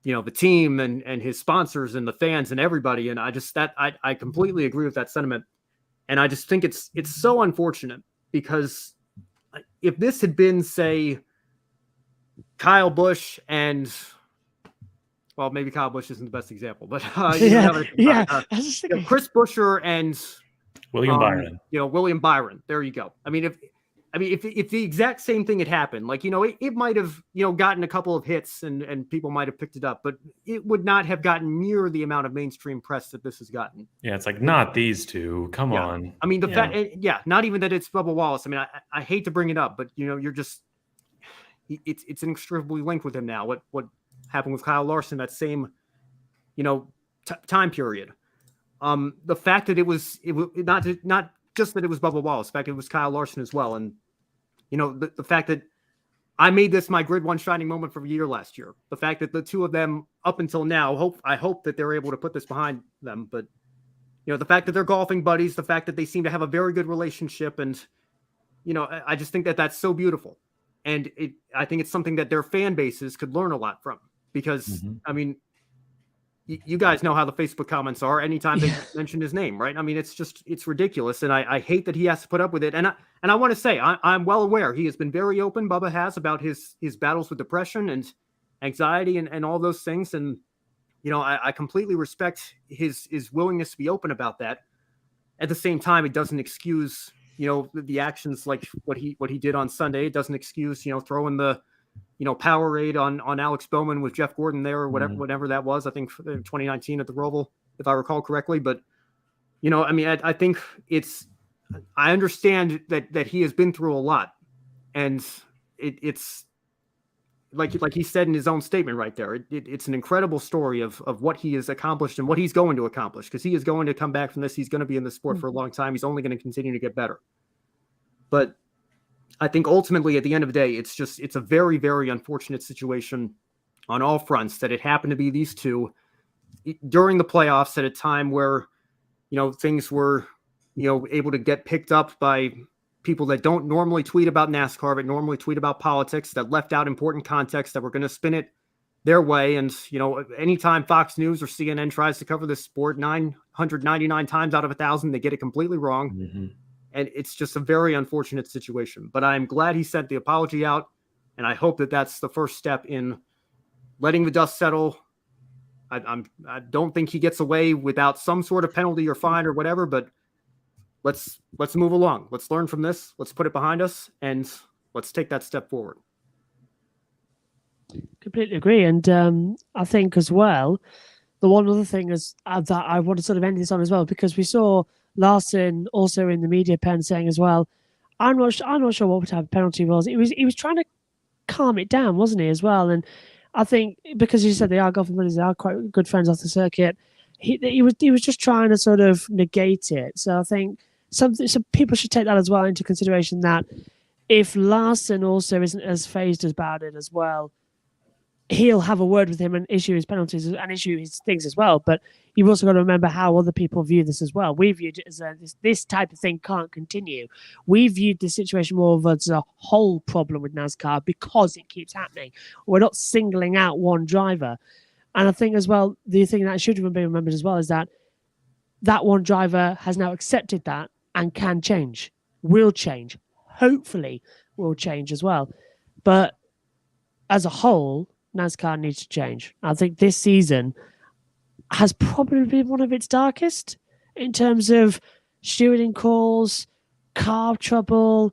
the team and his sponsors and the fans and everybody. And I completely agree with that sentiment. And I just think it's so unfortunate, because if this had been, say, Kyle Busch and, well, maybe Kyle Busch isn't the best example, but Chris Buescher and William Byron. William Byron. There you go. If the exact same thing had happened, it might have, gotten a couple of hits and people might have picked it up, but it would not have gotten near the amount of mainstream press that this has gotten. Yeah, it's like, not these two. Come on. Fact, not even that it's Bubba Wallace. I hate to bring it up, but you're just, it's inextricably linked with him now. What happened with Kyle Larson, that same, time period. The fact that it was not just that it was Bubba Wallace, the fact that it was Kyle Larson as well. And, the fact that I made this my Grid 1 shining moment for the year last year. The fact that the two of them up until now, I hope that they're able to put this behind them. But, the fact that they're golfing buddies, the fact that they seem to have a very good relationship. And, I just think that that's so beautiful. And I think it's something that their fan bases could learn a lot from, because, you guys know how the Facebook comments are anytime they mention his name, right? It's ridiculous. And I hate that he has to put up with it. And I want to say, I'm well aware he has been very open, Bubba has, about his battles with depression and anxiety and all those things. And, I completely respect his willingness to be open about that. At the same time, it doesn't excuse, the actions like what he did on Sunday. It doesn't excuse, throwing the, Powerade on Alex Bowman with Jeff Gordon there, or whatever that was, I think 2019 at the Roval, if I recall correctly. But, I think I understand that he has been through a lot, and it's like he said in his own statement right there. It's an incredible story of what he has accomplished and what he's going to accomplish, because he is going to come back from this. He's going to be in the sport for a long time. He's only going to continue to get better. But I think ultimately, at the end of the day, it's a very, very unfortunate situation on all fronts that it happened to be these two during the playoffs at a time where, things were, able to get picked up by people that don't normally tweet about NASCAR, but normally tweet about politics, that left out important context, that were going to spin it their way. And, anytime Fox News or CNN tries to cover this sport 999 times out of 1,000, they get it completely wrong. Mm-hmm. And it's just a very unfortunate situation. But I'm glad he sent the apology out. And I hope that that's the first step in letting the dust settle. I don't think he gets away without some sort of penalty or fine or whatever, but let's move along. Let's learn from this. Let's put it behind us, and let's take that step forward. Completely agree. And I think as well, the one other thing is that I want to sort of end this on as well, because we saw Larson also in the media pen saying as well, I'm not sure what type of penalty was. He was trying to calm it down, wasn't he, as well? And I think because you said they are golfing buddies, they are quite good friends off the circuit. He was just trying to sort of negate it. So I think some people should take that as well into consideration, that if Larson also isn't as phased about it as well, he'll have a word with him and issue his penalties and issue his things as well. But you've also got to remember how other people view this as well. We viewed it as this type of thing can't continue. We viewed the situation more as a whole problem with NASCAR because it keeps happening. We're not singling out one driver. And I think as well, the thing that should be remembered as well is that one driver has now accepted that and can change, will change, hopefully will change as well. But as a whole, NASCAR needs to change. I think this season has probably been one of its darkest in terms of stewarding calls, car trouble,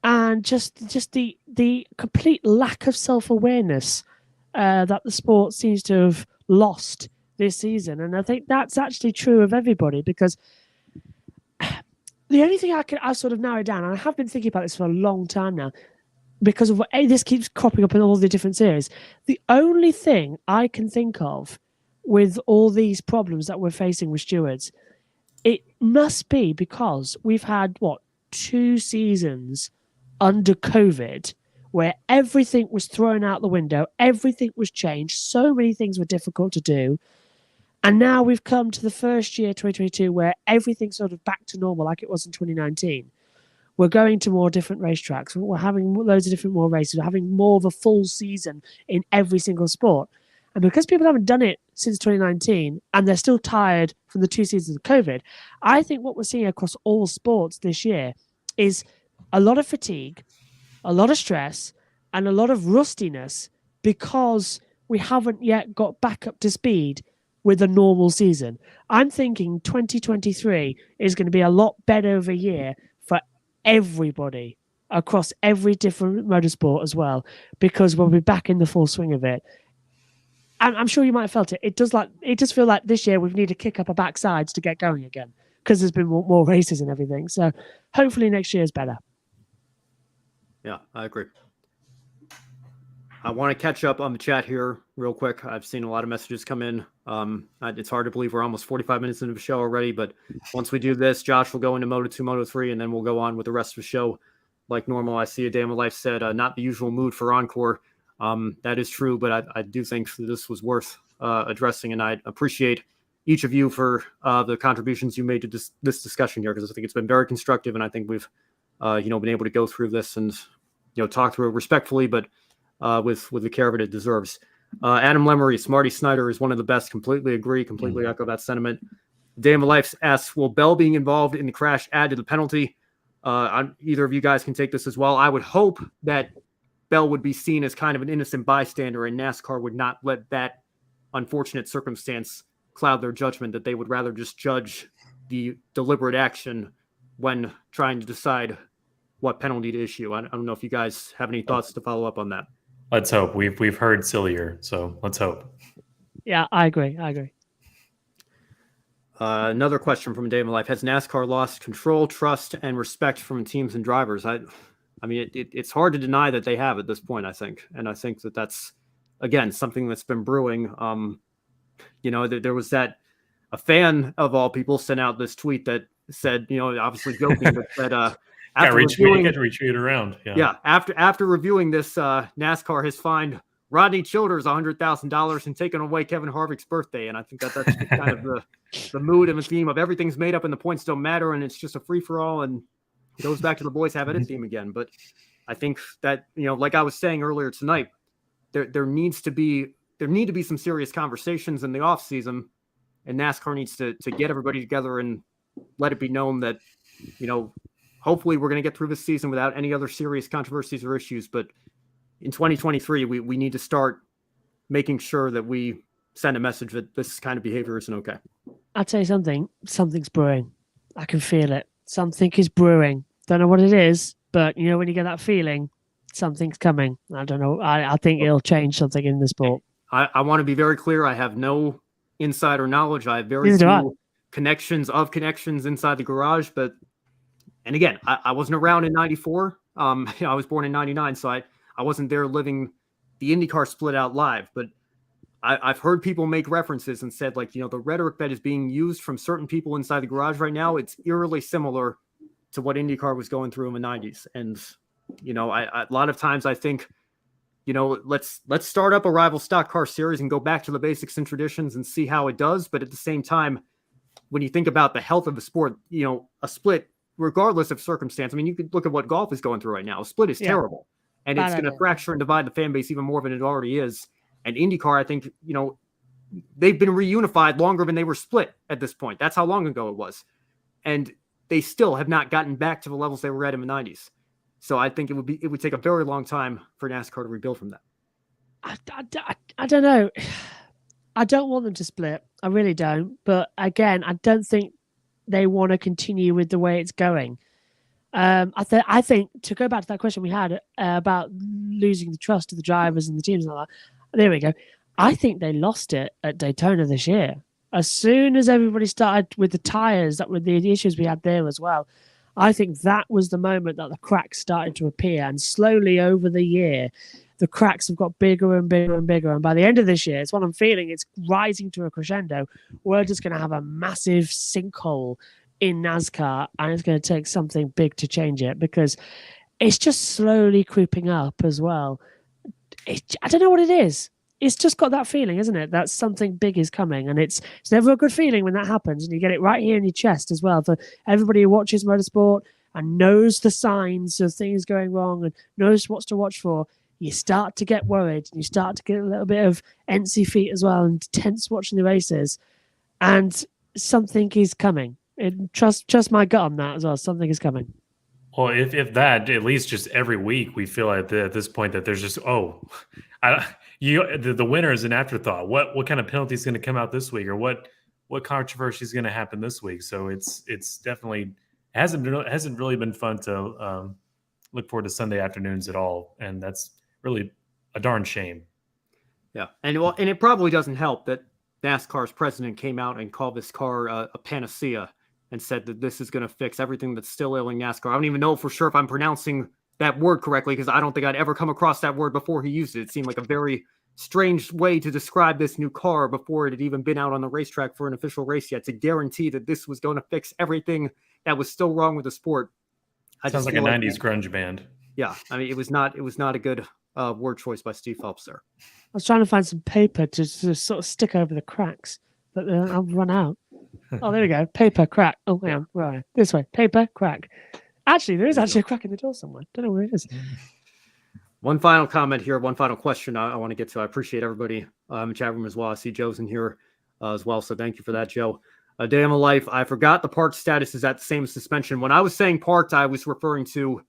and just the complete lack of self-awareness that the sport seems to have lost this season. And I think that's actually true of everybody, because the only thing I sort of narrow down, and I have been thinking about this for a long time now, because of what this keeps cropping up in all the different series. The only thing I can think of with all these problems that we're facing with stewards, it must be because we've had, 2 seasons under COVID where everything was thrown out the window, everything was changed, so many things were difficult to do. And now we've come to the first year, 2022, where everything's sort of back to normal like it was in 2019. We're going to more different racetracks. We're having loads of different more races. We're having more of a full season in every single sport. And because people haven't done it since 2019 and they're still tired from the 2 seasons of COVID, I think what we're seeing across all sports this year is a lot of fatigue, a lot of stress, and a lot of rustiness because we haven't yet got back up to speed with a normal season. I'm thinking 2023 is going to be a lot better of a year for everybody across every different motorsport as well, because we'll be back in the full swing of it. And I'm sure you might have felt it. It does feel like this year we need to kick up our backsides to get going again, because there's been more races and everything. So hopefully next year is better. Yeah, I agree. I want to catch up on the chat here real quick. I've seen a lot of messages come in. It's hard to believe we're almost 45 minutes into the show already, but once we do this, Josh will go into Moto2, Moto3, and then we'll go on with the rest of the show like normal. I see a day in my life said, not the usual mood for Encore. That is true, but I do think this was worth addressing, and I appreciate each of you for the contributions you made to this discussion here, because I think it's been very constructive, and I think we've been able to go through this and talk through it respectfully, but with the care that it deserves. Adam Lemery, Marty Snyder is one of the best. Completely agree. Completely echo that sentiment. Day in my life asks, will Bell being involved in the crash add to the penalty? Either of you guys can take this as well. I would hope that Bell would be seen as kind of an innocent bystander, and NASCAR would not let that unfortunate circumstance cloud their judgment, that they would rather just judge the deliberate action when trying to decide what penalty to issue. I don't know if you guys have any thoughts to follow up on that. Let's hope. We've heard sillier, so let's hope. Yeah, I agree. Another question from Day in my life: has NASCAR lost control, trust, and respect from teams and drivers? I mean, it's hard to deny that they have at this point, I think. And I think that that's, again, something that's been brewing. There was a fan of all people sent out this tweet that said, obviously joking, but said, retweet around. Yeah. After reviewing this, NASCAR has fined Rodney Childers $100,000 and taken away Kevin Harvick's birthday. And I think that's just kind of the mood and the theme of everything's made up and the points don't matter. And it's just a free for all. And it goes back to the boys have it theme again. But I think that, like I was saying earlier tonight, there needs to be there need to be some serious conversations in the off season, and NASCAR needs to get everybody together and let it be known that, hopefully we're going to get through this season without any other serious controversies or issues. But in 2023, we need to start making sure that we send a message that this kind of behavior isn't okay. I'll tell you something. Something's brewing. I can feel it. Something is brewing. Don't know what it is, but when you get that feeling, something's coming. I don't know. I think it'll change something in the sport. I want to be very clear. I have no insider knowledge. I have very few connections inside the garage. And again, I wasn't around in 94. I was born in 99, so I wasn't there living the IndyCar split out live. But I've heard people make references and said, the rhetoric that is being used from certain people inside the garage right now, it's eerily similar to what IndyCar was going through in the 90s. And, a lot of times I think, let's start up a rival stock car series and go back to the basics and traditions and see how it does. But at the same time, when you think about the health of the sport, a split, regardless of circumstance, you could look at what golf is going through right now. A split is terrible, and it's going to fracture and divide the fan base even more than it already is. And IndyCar, I think, they've been reunified longer than they were split at this point. That's how long ago it was. And they still have not gotten back to the levels they were at in the 90s. So I think it would take a very long time for NASCAR to rebuild from that. I don't know. I don't want them to split. I really don't. But again, I don't think they want to continue with the way it's going. I think to go back to that question we had about losing the trust of the drivers and the teams and all that, there we go. I think they lost it at Daytona this year. As soon as everybody started with the tires, that were the issues we had there as well, I think that was the moment that the cracks started to appear. And slowly over the year, the cracks have got bigger and bigger and bigger. And by the end of this year, it's what I'm feeling. It's rising to a crescendo. We're just going to have a massive sinkhole in NASCAR, and it's going to take something big to change it because it's just slowly creeping up as well. I don't know what it is. It's just got that feeling, isn't it? That something big is coming, and it's never a good feeling when that happens, and you get it right here in your chest as well. For everybody who watches motorsport and knows the signs of things going wrong and knows what to watch for, you start to get worried, and you start to get a little bit of antsy feet as well, and tense watching the races, and something is coming. Trust my gut on that as well. Something is coming. Well, if that, at least just every week, we feel at this point that there's just the winner is an afterthought. What kind of penalty is going to come out this week, or what controversy is going to happen this week? So it's definitely hasn't really been fun to look forward to Sunday afternoons at all, and that's really a darn shame. Yeah, and it probably doesn't help that NASCAR's president came out and called this car a panacea and said that this is going to fix everything that's still ailing NASCAR. I don't even know for sure if I'm pronouncing that word correctly because I don't think I'd ever come across that word before he used it. It seemed like a very strange way to describe this new car before it had even been out on the racetrack for an official race yet, to guarantee that this was going to fix everything that was still wrong with the sport. Sounds like a 90s grunge band. Yeah, it was not a good word choice by Steve Phelps there. I was trying to find some paper to sort of stick over the cracks, but I've run out. Oh, there we go. Paper, crack. Oh, hang on. Right. This way. Paper, crack. Actually, there is actually a crack in the door somewhere. Don't know where it is. One final comment here. One final question I want to get to. I appreciate everybody in the chat room as well. I see Joe's in here as well, so thank you for that, Joe. Day of my life. I forgot the parked status is at the same suspension. When I was saying parked, I was referring to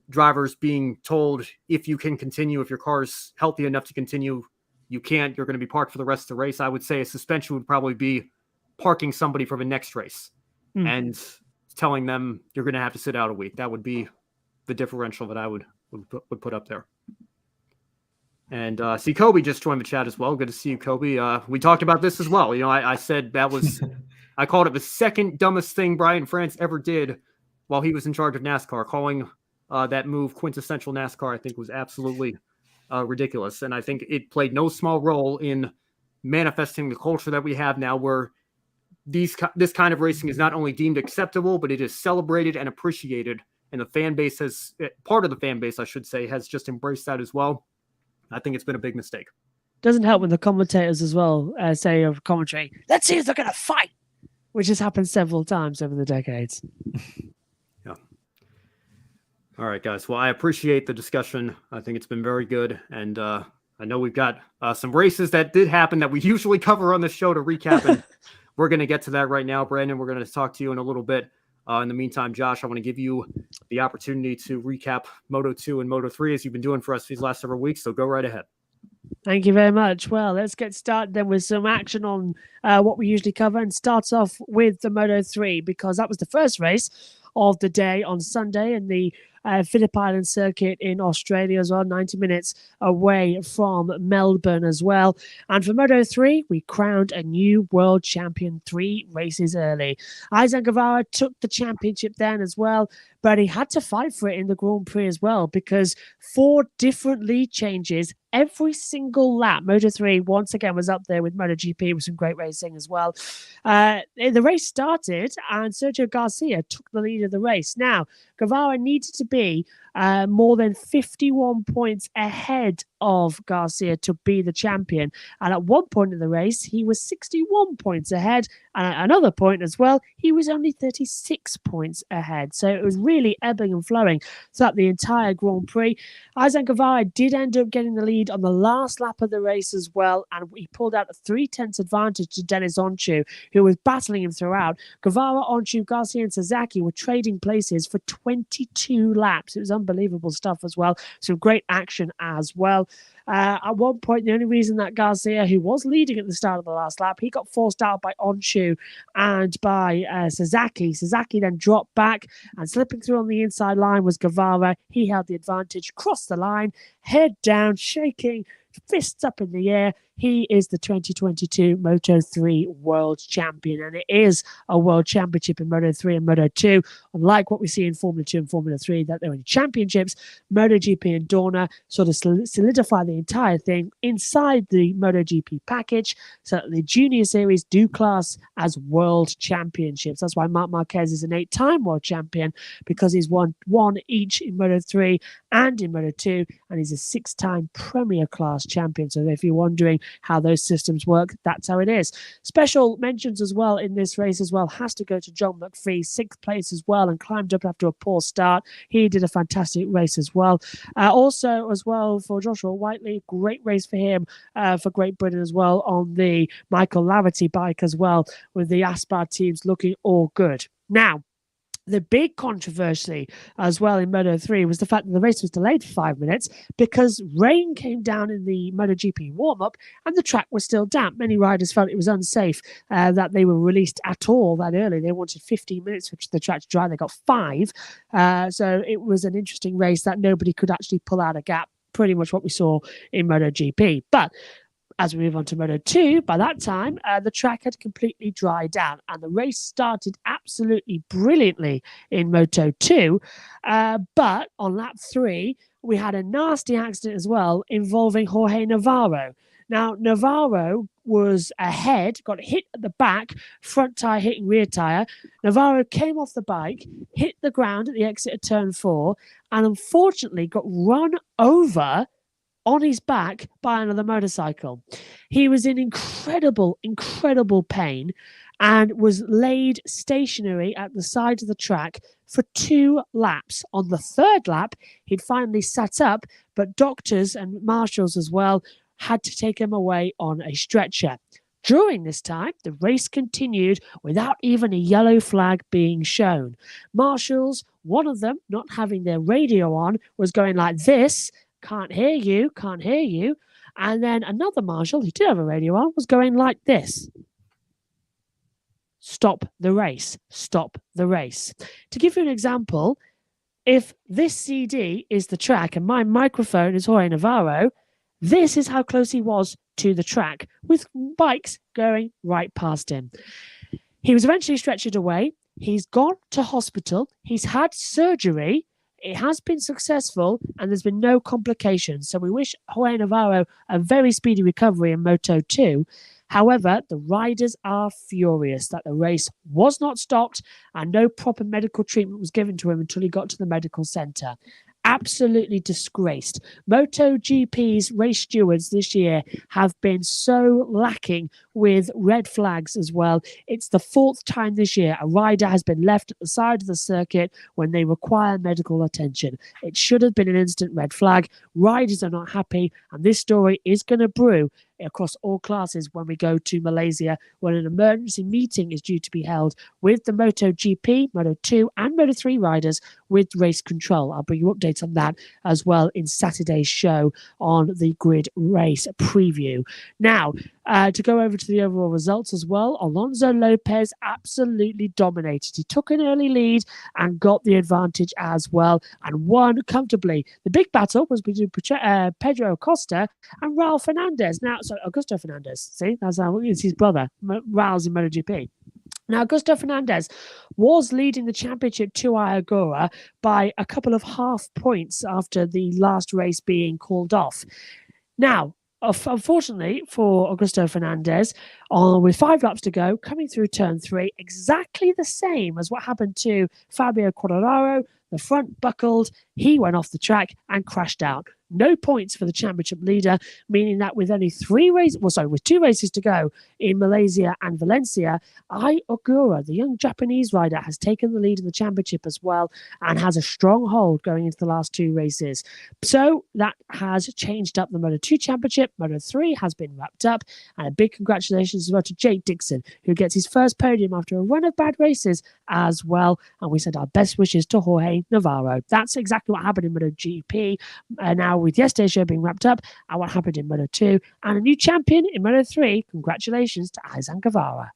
drivers being told if you can continue, if your car is healthy enough to continue, you can't, you're going to be parked for the rest of the race. I would say a suspension would probably be parking somebody for the next race and telling them you're going to have to sit out a week. That would be the differential that I would put up there. And see, Kobe just joined the chat as well. Good to see you, Kobe. We talked about this as well. I said that was, I called it the second dumbest thing Brian France ever did while he was in charge of NASCAR. Calling that move quintessential NASCAR, I think, was absolutely ridiculous. And I think it played no small role in manifesting the culture that we have now, where this kind of racing is not only deemed acceptable, but it is celebrated and appreciated. And the fan base part of the fan base, I should say, has just embraced that as well. I think it's been a big mistake. Doesn't help when the commentators as well say of commentary, let's see if they're going to fight, which has happened several times over the decades. Yeah. All right, guys. Well, I appreciate the discussion. I think it's been very good. And I know we've got some races that did happen that we usually cover on the show to recap, and we're going to get to that right now. Brandon, we're going to talk to you in a little bit. In the meantime, Josh, I want to give you the opportunity to recap Moto2 and Moto3 as you've been doing for us these last several weeks, so go right ahead. Thank you very much. Well, let's get started then with some action on what we usually cover, and starts off with the Moto3, because that was the first race of the day on Sunday in the Phillip Island circuit in Australia as well, 90 minutes away from Melbourne as well. And for Moto3, we crowned a new world champion 3 races early. Izan Guevara took the championship then as well, but he had to fight for it in the Grand Prix as well, because 4 different lead changes every single lap. Moto3 once again was up there with MotoGP with some great racing as well. The race started and Sergio Garcia took the lead of the race. Now, Guevara needed to be more than 51 points ahead of Garcia to be the champion. And at one point in the race, he was 61 points ahead. And at another point as well, he was only 36 points ahead. So it was really ebbing and flowing throughout the entire Grand Prix. Izan Guevara did end up getting the lead on the last lap of the race as well. And he pulled out a 3/10 advantage to Dennis Onchu, who was battling him throughout. Guevara, Onchu, Garcia, and Sasaki were trading places for 22 laps. It was unbelievable stuff as well. Some great action as well. At one point, the only reason that Garcia, who was leading at the start of the last lap, he got forced out by Onchu and by Sasaki. Sasaki then dropped back, and slipping through on the inside line was Guevara. He held the advantage, crossed the line, head down, shaking, fists up in the air. He is the 2022 Moto3 World Champion, and it is a World Championship in Moto3 and Moto2. Unlike what we see in Formula 2 and Formula 3, that they're in championships, MotoGP and Dorna sort of solidify the entire thing inside the MotoGP package, so that the Junior Series do class as World Championships. That's why Marc Marquez is an 8-time World Champion, because he's won one each in Moto3 and in Moto2, and he's a 6-time Premier Class Champion. So if you're wondering how those systems work, that's how it is. Special mentions as well in this race as well has to go to John McPhee, 6th place as well, and climbed up after a poor start. He did a fantastic race as well. Also as well for Joshua Whiteley, great race for him for Great Britain as well on the Michael Larity bike as well, with the Aspar teams looking all good. Now, the big controversy as well in Moto3 was the fact that the race was delayed for 5 minutes because rain came down in the MotoGP warm-up and the track was still damp. Many riders felt it was unsafe that they were released at all that early. They wanted 15 minutes for the track to dry. They got 5. So it was an interesting race that nobody could actually pull out a gap, pretty much what we saw in MotoGP. But as we move on to Moto2, by that time, the track had completely dried out and the race started absolutely brilliantly in Moto2. But on lap 3, we had a nasty accident as well involving Jorge Navarro. Now, Navarro was ahead, got hit at the back, front tyre hitting rear tyre. Navarro came off the bike, hit the ground at the exit of turn 4, and unfortunately got run over on his back by another motorcycle. He was in incredible pain and was laid stationary at the side of the track for 2 laps. On the 3rd lap, he'd finally sat up, but doctors and marshals as well had to take him away on a stretcher. During this time, the race continued without even a yellow flag being shown. Marshals, one of them not having their radio on, was going like this: "Can't hear you, can't hear you." And then another marshal, who did have a radio on, was going like this: "Stop the race, stop the race." To give you an example, if this CD is the track and my microphone is Jorge Navarro, this is how close he was to the track, with bikes going right past him. He was eventually stretchered away. He's gone to hospital. He's had surgery. It has been successful and there's been no complications. So we wish Jorge Navarro a very speedy recovery in Moto2. However, the riders are furious that the race was not stopped and no proper medical treatment was given to him until he got to the medical centre. absolutely disgraced. MotoGP's race stewards this year have been so lacking with red flags as well. It's the 4th time this year a rider has been left at the side of the circuit when they require medical attention. It should have been an instant red flag. Riders are not happy, and this story is going to brew across all classes when we go to Malaysia, when an emergency meeting is due to be held with the MotoGP, Moto2 and Moto3 riders with race control. I'll bring you updates on that as well in Saturday's show on the Grid Race preview. Now, to go over to the overall results as well, Alonso Lopez absolutely dominated. He took an early lead and got the advantage as well and won comfortably. The big battle was between Pedro Acosta and Raul Fernandez. Now, so Augusto Fernandez, see, that's how it's his brother. Raul's in MotoGP. Now, Augusto Fernandez was leading the championship to Agora by a couple of half points after the last race being called off. Now, unfortunately for Augusto Fernandez, with 5 laps to go, coming through turn 3, exactly the same as what happened to Fabio Quartararo. The front buckled, he went off the track and crashed out. No points for the championship leader, meaning that with only 2 races to go in Malaysia and Valencia, Ai Ogura, the young Japanese rider, has taken the lead in the championship as well and has a strong hold going into the last 2 races. So that has changed up the Moto2 championship. Moto3 has been wrapped up, and a big congratulations as well to Jake Dixon, who gets his first podium after a run of bad races as well. And we send our best wishes to Jorge Navarro. That's exactly what happened in MotoGP. Now, with yesterday's show being wrapped up and what happened in Moto2 and a new champion in Moto3, congratulations to Izan Guevara.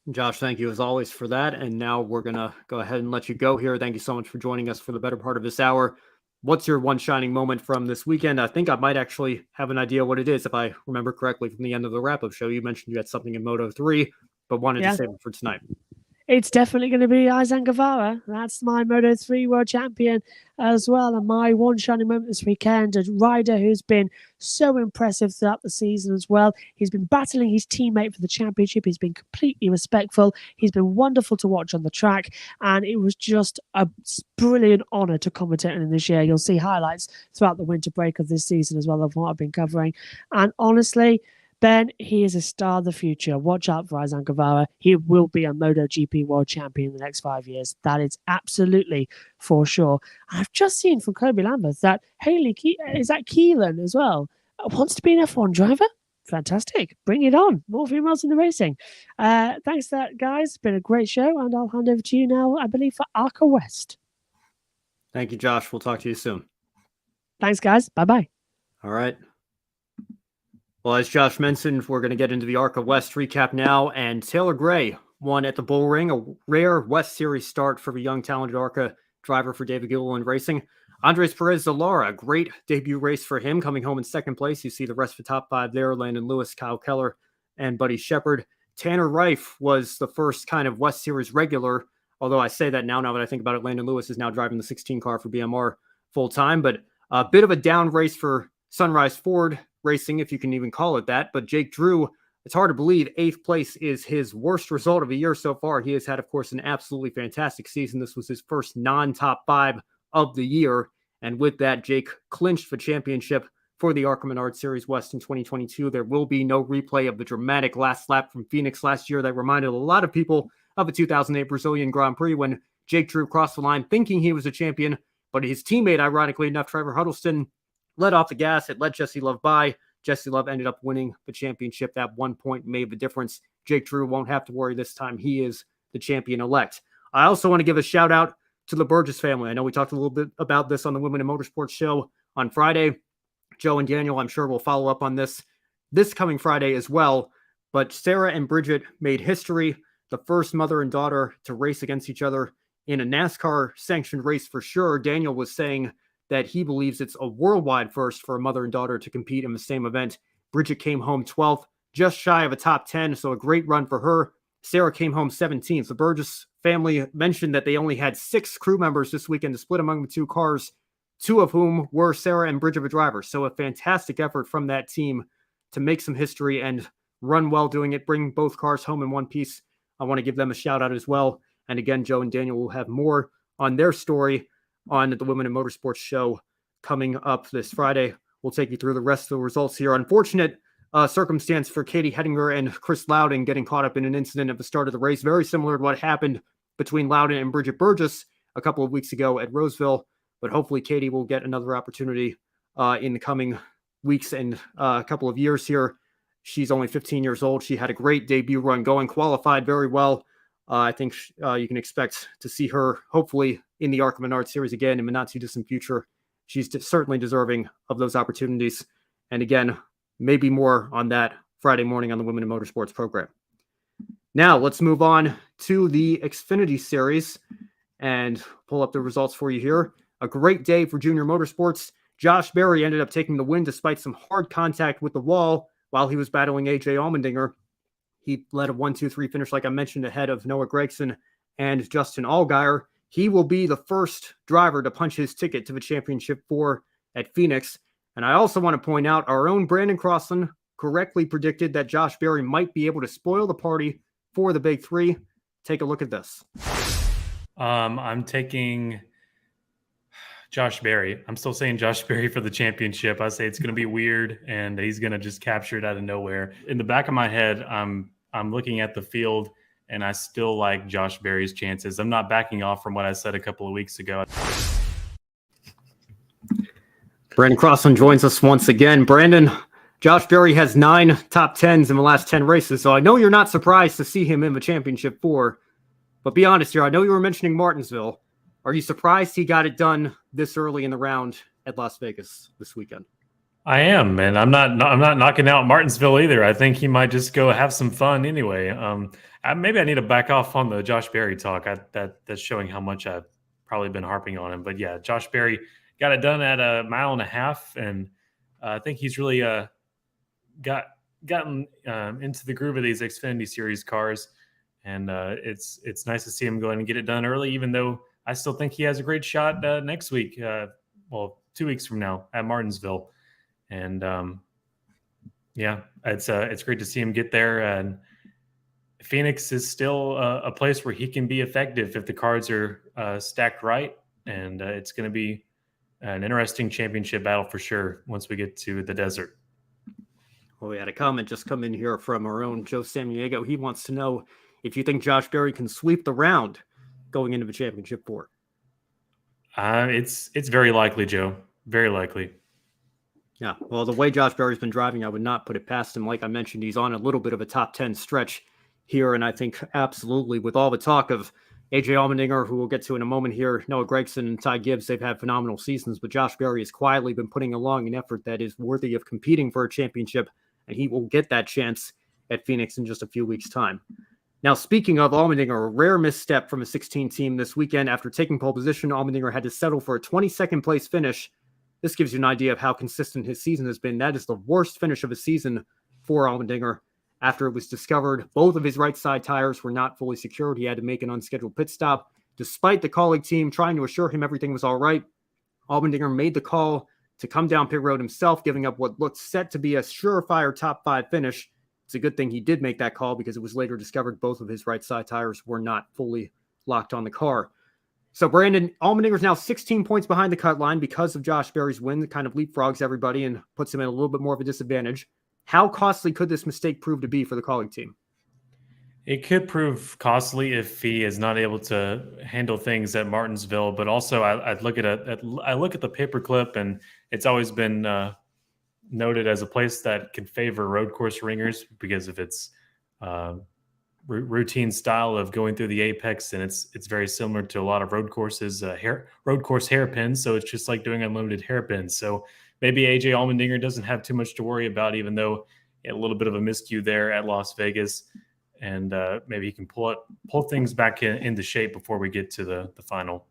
Josh, thank you as always for that. And now we're going to go ahead and let you go here. Thank you so much for joining us for the better part of this hour. What's your one shining moment from this weekend? I think I might actually have an idea what it is, if I remember correctly from the end of the wrap-up show. You mentioned you had something in Moto3, but wanted to save it for tonight. It's definitely going to be Izan Guevara. That's my Moto3 world champion as well. And my one shining moment this weekend, a rider who's been so impressive throughout the season as well. He's been battling his teammate for the championship. He's been completely respectful. He's been wonderful to watch on the track. And it was just a brilliant honour to commentate on this year. You'll see highlights throughout the winter break of this season as well of what I've been covering. And honestly, Ben, he is a star of the future. Watch out for Izan Guevara. He will be a MotoGP world champion in the next 5 years. That is absolutely for sure. And I've just seen from Kobe Lambert that Keelan as well wants to be an F1 driver. Fantastic. Bring it on. More females in the racing. Thanks for that, guys. It's been a great show, and I'll hand over to you now, I believe, for ARCA West. Thank you, Josh. We'll talk to you soon. Thanks, guys. Bye-bye. All right. Well, as Josh mentioned, we're going to get into the ARCA West recap now, and Taylor Gray won at the Bullring, a rare West Series start for the young, talented ARCA driver for David Gilliland Racing. Andres Perez de Lara, great debut race for him, coming home in 2nd place. You see the rest of the top 5 there, Landon Lewis, Kyle Keller, and Buddy Shepard. Tanner Reif was the first kind of West Series regular, although I say that now that I think about it, Landon Lewis is now driving the 16 car for BMR full-time, but a bit of a down race for Sunrise Ford Racing, if you can even call it that. But Jake Drew, it's hard to believe 8th place is his worst result of a year so far. He has had, of course, an absolutely fantastic season. This was his first non-top 5 of the year. And with that, Jake clinched the championship for the ARCA Menards Series West in 2022. There will be no replay of the dramatic last lap from Phoenix last year that reminded a lot of people of the 2008 Brazilian Grand Prix when Jake Drew crossed the line thinking he was a champion, but his teammate, ironically enough, Trevor Huddleston, let off the gas. It let Jesse Love by. Jesse Love ended up winning the championship. That 1 point made the difference. Jake Drew won't have to worry this time. He is the champion-elect. I also want to give a shout-out to the Burgess family. I know we talked a little bit about this on the Women in Motorsports show on Friday. Joe and Daniel, I'm sure, will follow up on this coming Friday as well. But Sarah and Bridget made history, the first mother and daughter to race against each other in a NASCAR-sanctioned race for sure. Daniel was saying that he believes it's a worldwide first for a mother and daughter to compete in the same event. Bridget came home 12th, just shy of a top 10, so a great run for her. Sarah came home 17th. The Burgess family mentioned that they only had 6 crew members this weekend to split among the 2 cars, 2 of whom were Sarah and Bridget the drivers. So a fantastic effort from that team to make some history and run well doing it, bring both cars home in one piece. I want to give them a shout out as well. And again, Joe and Daniel will have more on their story on the Women in Motorsports show coming up this Friday. We'll take you through the rest of the results here. Unfortunate circumstance for Katie Hettinger and Chris Loudon getting caught up in an incident at the start of the race, very similar to what happened between Loudon and Bridget Burgess a couple of weeks ago at Roseville. But hopefully Katie will get another opportunity in the coming weeks and a couple of years here. She's only 15 years old. She had a great debut run going, qualified very well. I think you can expect to see her hopefully in the ARCA Menards Series again in the not too distant future. She's certainly deserving of those opportunities. And again, maybe more on that Friday morning on the Women in Motorsports program. Now let's move on to the Xfinity Series and pull up the results for you here. A great day for junior motorsports. Josh Berry ended up taking the win despite some hard contact with the wall while he was battling AJ Allmendinger. He led a 1-2-3 finish, like I mentioned, ahead of Noah Gragson and Justin Allgaier. He will be the first driver to punch his ticket to the Championship 4 at Phoenix. And I also want to point out our own Brandon Crossland correctly predicted that Josh Berry might be able to spoil the party for the Big Three. Take a look at this. I'm taking Josh Berry. I'm still saying Josh Berry for the championship. I say it's going to be weird, and he's going to just capture it out of nowhere. In the back of my head, I'm looking at the field, and I still like Josh Berry's chances. I'm not backing off from what I said a couple of weeks ago. Brandon Crossland joins us once again. Brandon, Josh Berry has 9 top 10s in the last 10 races, so I know you're not surprised to see him in the Championship 4. But be honest here, I know you were mentioning Martinsville. Are you surprised he got it done this early in the round at Las Vegas this weekend? I am, and I'm not knocking out Martinsville either. I think he might just go have some fun anyway. Maybe I need to back off on the Josh Berry talk. That's showing how much I've probably been harping on him. But yeah, Josh Berry got it done at a mile and a half, and I think he's really gotten into the groove of these Xfinity Series cars, and it's nice to see him go in and get it done early, even though I still think he has a great shot next week, 2 weeks from now at Martinsville. And yeah, it's great to see him get there. And Phoenix is still a place where he can be effective if the cards are stacked right. And it's going to be an interesting championship battle for sure once we get to the desert. Well, we had a comment just come in here from our own Joe Samaniego. He wants to know if you think Josh Berry can sweep the round going into the Championship 4. It's very likely, Joe. Very likely. Yeah, well, the way Josh Berry's been driving, I would not put it past him. Like I mentioned, he's on a little bit of a top 10 stretch here, and I think absolutely with all the talk of AJ Allmendinger, who we'll get to in a moment here, Noah Gragson and Ty Gibbs, they've had phenomenal seasons, but Josh Berry has quietly been putting along an effort that is worthy of competing for a championship, and he will get that chance at Phoenix in just a few weeks' time. Now, speaking of Allmendinger, a rare misstep from a 16 team this weekend. After taking pole position, Allmendinger had to settle for a 22nd place finish. This gives you an idea of how consistent his season has been. That is the worst finish of a season for Allmendinger. After it was discovered both of his right side tires were not fully secured, he had to make an unscheduled pit stop. Despite the colleague team trying to assure him everything was all right, Allmendinger made the call to come down pit road himself, giving up what looked set to be a surefire top 5 finish. It's a good thing he did make that call because it was later discovered both of his right side tires were not fully locked on the car. So Brandon, Allmendinger is now 16 points behind the cut line because of Josh Berry's win. That kind of leapfrogs everybody and puts him at a little bit more of a disadvantage. How costly could this mistake prove to be for the colleague team? It could prove costly if he is not able to handle things at Martinsville. But also, I look at the paperclip, and it's always been noted as a place that can favor road course ringers because of its routine style of going through the apex, and it's very similar to a lot of road courses, road course hairpins. So it's just like doing unlimited hairpins. So maybe AJ Allmendinger doesn't have too much to worry about, even though he had a little bit of a miscue there at Las Vegas, and maybe he can pull things back into shape before we get to the final.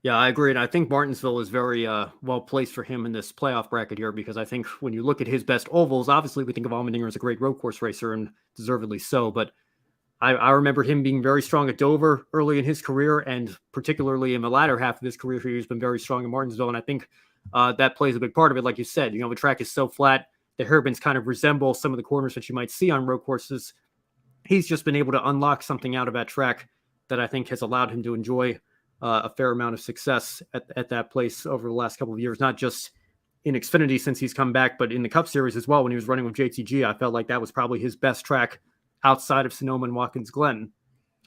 Yeah, I agree. And I think Martinsville is very well placed for him in this playoff bracket here, because I think when you look at his best ovals, obviously we think of Allmendinger as a great road course racer, and deservedly so. But I remember him being very strong at Dover early in his career, and particularly in the latter half of his career, he's been very strong in Martinsville. And I think that plays a big part of it. Like you said, the track is so flat. The hairpins kind of resemble some of the corners that you might see on road courses. He's just been able to unlock something out of that track that I think has allowed him to enjoy a fair amount of success at that place over the last couple of years, not just in Xfinity since he's come back, but in the Cup Series as well. When he was running with JTG, I felt like that was probably his best track outside of Sonoma and Watkins Glen.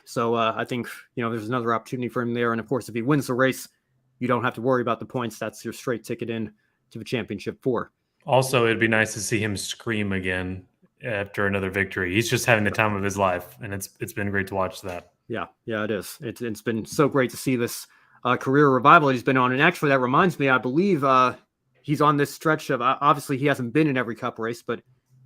So I think, there's another opportunity for him there. And of course, if he wins the race, you don't have to worry about the points. That's your straight ticket in to the championship 4. Also, it'd be nice to see him scream again after another victory. He's just having the time of his life, and it's been great to watch that. Yeah, it is. It's been so great to see this career revival he's been on. And actually, that reminds me, I believe he's on this stretch of, obviously he hasn't been in every Cup race, but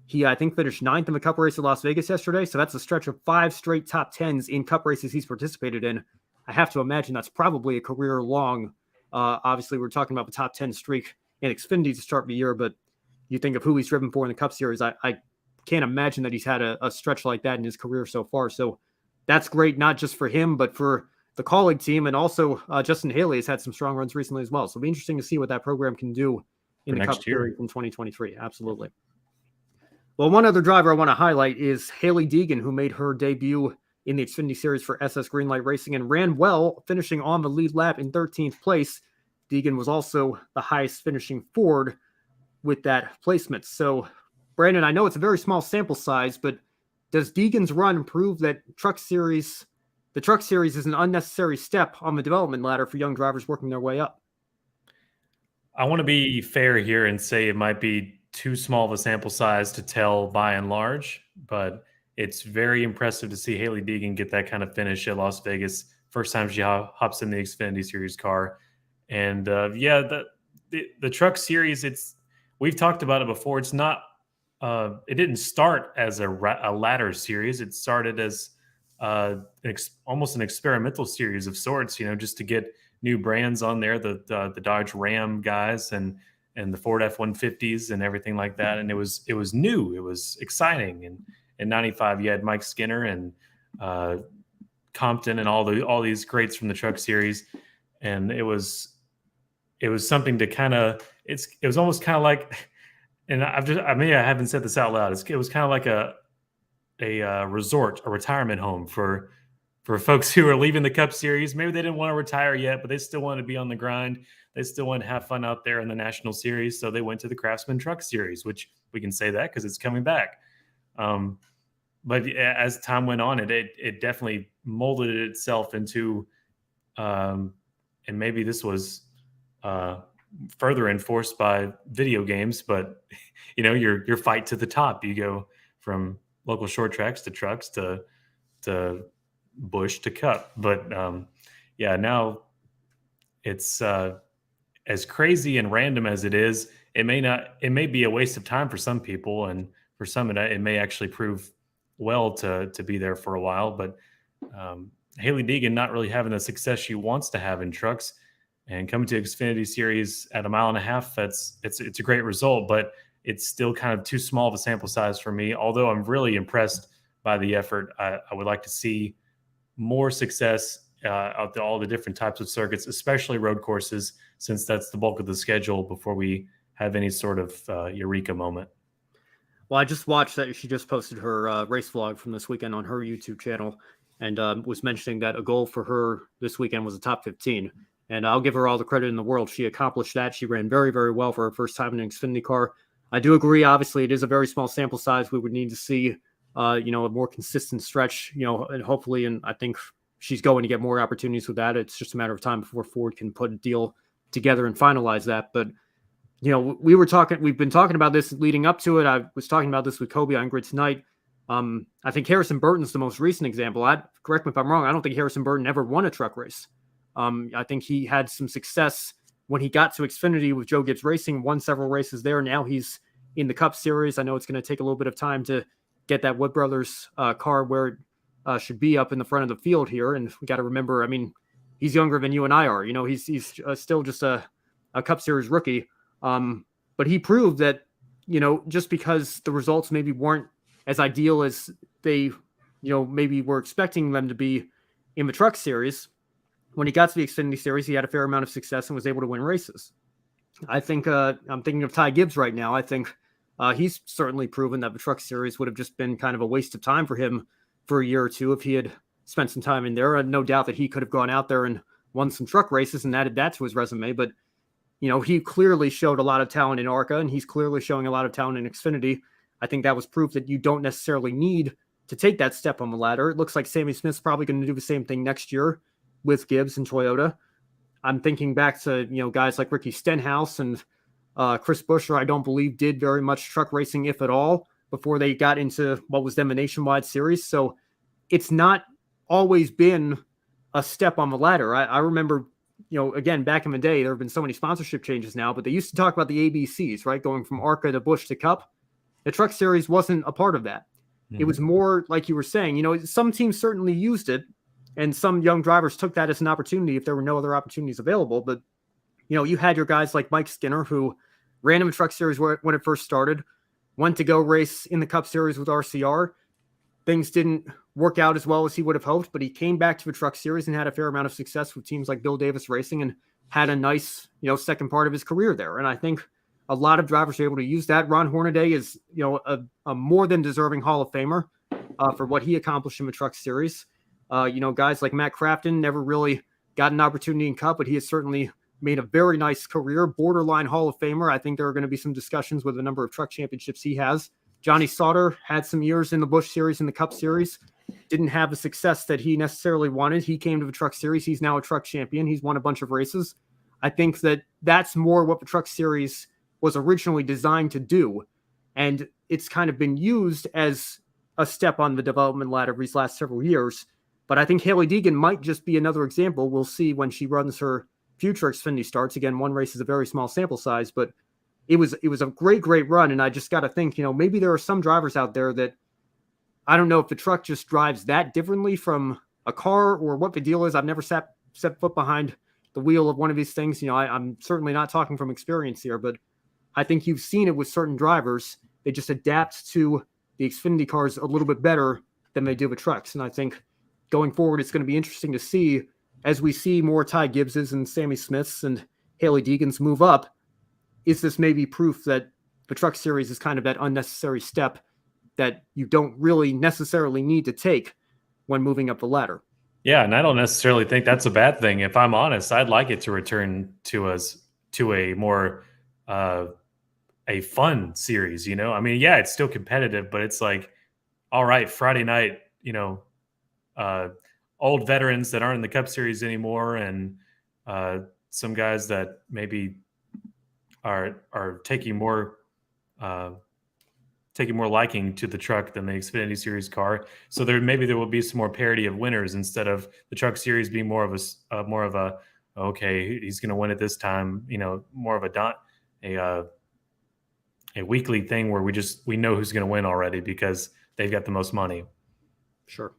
he, I think, finished 9th in the Cup race at Las Vegas yesterday. So that's a stretch of 5 straight top 10s in Cup races he's participated in. I have to imagine that's probably a career long. Obviously, we're talking about the top 10 streak in Xfinity to start the year, but you think of who he's driven for in the Cup Series. I can't imagine that he's had a stretch like that in his career so far. So that's great, not just for him, but for the colleague team. And also Justin Haley has had some strong runs recently as well. So it'll be interesting to see what that program can do in the Cup Series in 2023. Absolutely. Well, one other driver I want to highlight is Hailie Deegan, who made her debut in the Xfinity Series for SS Greenlight Racing and ran well, finishing on the lead lap in 13th place. Deegan was also the highest finishing Ford with that placement. So, Brandon, I know it's a very small sample size, but does Deegan's run prove that the Truck Series is an unnecessary step on the development ladder for young drivers working their way up? I want to be fair here and say it might be too small of a sample size to tell by and large, but it's very impressive to see Hailie Deegan get that kind of finish at Las Vegas. First time she hops in the Xfinity Series car. And the Truck Series, we've talked about it before. It's not, it didn't start as a ladder series. It started as almost an experimental series of sorts, just to get new brands on there, the Dodge Ram guys and the Ford F-150s and everything like that. And it was new. It was exciting. And in 95, you had Mike Skinner and Compton and all these greats from the Truck Series. And it was something to kind of, it was almost kind of like, and I haven't said this out loud. It was kind of like a resort, a retirement home for folks who are leaving the Cup Series. Maybe they didn't want to retire yet, but they still want to be on the grind. They still want to have fun out there in the National Series. So they went to the Craftsman Truck Series, which we can say that because it's coming back. But as time went on, it definitely molded itself into, and maybe this was further enforced by video games, but your fight to the top. You go from local short tracks to trucks to Busch to Cup. But now it's as crazy and random as it is. It may be a waste of time for some people, and for some it may actually prove well to be there for a while. But Hailie Deegan not really having the success she wants to have in trucks and coming to Xfinity Series at 1.5 miles, it's a great result, but it's still kind of too small of a sample size for me. Although I'm really impressed by the effort, I would like to see more success out to all the different types of circuits, especially road courses, since that's the bulk of the schedule before we have any sort of eureka moment. Well, I just watched that she just posted her race vlog from this weekend on her YouTube channel and was mentioning that a goal for her this weekend was a top 15. And I'll give her all the credit in the world. She accomplished that. She ran very, very well for her first time in an Xfinity car. I do agree. Obviously, it is a very small sample size. We would need to see, a more consistent stretch, and hopefully, and I think she's going to get more opportunities with that. It's just a matter of time before Ford can put a deal together and finalize that. But, we've been talking about this leading up to it. I was talking about this with Kobe on Grid Tonight. I think Harrison Burton's the most recent example. Correct me if I'm wrong. I don't think Harrison Burton ever won a truck race. I think he had some success when he got to Xfinity with Joe Gibbs Racing, won several races there. Now he's in the Cup Series. I know it's going to take a little bit of time to get that Wood Brothers car where it should be up in the front of the field here. And we got to remember, he's younger than you and I are. He's still just a Cup Series rookie. But he proved that, just because the results maybe weren't as ideal as they, maybe were expecting them to be in the Truck Series, when he got to the Xfinity Series, he had a fair amount of success and was able to win races. I think I'm thinking of Ty Gibbs right now. I think he's certainly proven that the Truck Series would have just been kind of a waste of time for him for a year or two if he had spent some time in there. And no doubt that he could have gone out there and won some truck races and added that to his resume. But, he clearly showed a lot of talent in ARCA, and he's clearly showing a lot of talent in Xfinity. I think that was proof that you don't necessarily need to take that step on the ladder. It looks like Sammy Smith's probably going to do the same thing next year with Gibbs and Toyota. I'm thinking back to, guys like Ricky Stenhouse and Chris Buescher, I don't believe did very much truck racing, if at all, before they got into what was then the Nationwide Series. So it's not always been a step on the ladder. I remember, again, back in the day, there have been so many sponsorship changes now, but they used to talk about the ABCs, right? Going from ARCA to Busch to Cup. The Truck Series wasn't a part of that. It was more like you were saying, some teams certainly used it, and some young drivers took that as an opportunity if there were no other opportunities available. But, you had your guys like Mike Skinner, who ran in the Truck Series when it first started, went to go race in the Cup Series with RCR. Things didn't work out as well as he would have hoped, but he came back to the Truck Series and had a fair amount of success with teams like Bill Davis Racing and had a nice, second part of his career there. And I think a lot of drivers are able to use that. Ron Hornaday is, a more than deserving Hall of Famer for what he accomplished in the Truck Series. Guys like Matt Crafton never really got an opportunity in Cup, but he has certainly made a very nice career, borderline Hall of Famer. I think there are going to be some discussions with the number of truck championships he has. Johnny Sauter had some years in the Busch Series and the Cup Series, didn't have the success that he necessarily wanted. He came to the Truck Series. He's now a truck champion. He's won a bunch of races. I think that that's more what the Truck Series was originally designed to do. And it's kind of been used as a step on the development ladder these last several years. But I think Hailie Deegan might just be another example. We'll see when she runs her future Xfinity starts. Again, one race is a very small sample size, but it was a great run. And I just got to think, maybe there are some drivers out there that I don't know if the truck just drives that differently from a car or what the deal is. I've never set foot behind the wheel of one of these things. I'm certainly not talking from experience here, but I think you've seen it with certain drivers. They just adapt to the Xfinity cars a little bit better than they do with trucks. And I think going forward, it's going to be interesting to see as we see more Ty Gibbses and Sammy Smiths and Hailie Deegans move up. Is this maybe proof that the Truck Series is kind of that unnecessary step that you don't really necessarily need to take when moving up the ladder? Yeah, and I don't necessarily think that's a bad thing. If I'm honest, I'd like it to return to a more a fun series, I mean, yeah, it's still competitive, but it's like, all right, Friday night, old veterans that aren't in the Cup Series anymore, and some guys that maybe are taking more liking to the truck than the Xfinity Series car. So there will be some more parity of winners instead of the Truck Series being more of a okay, he's going to win it this time. More of a weekly thing where we know who's going to win already because they've got the most money. Sure.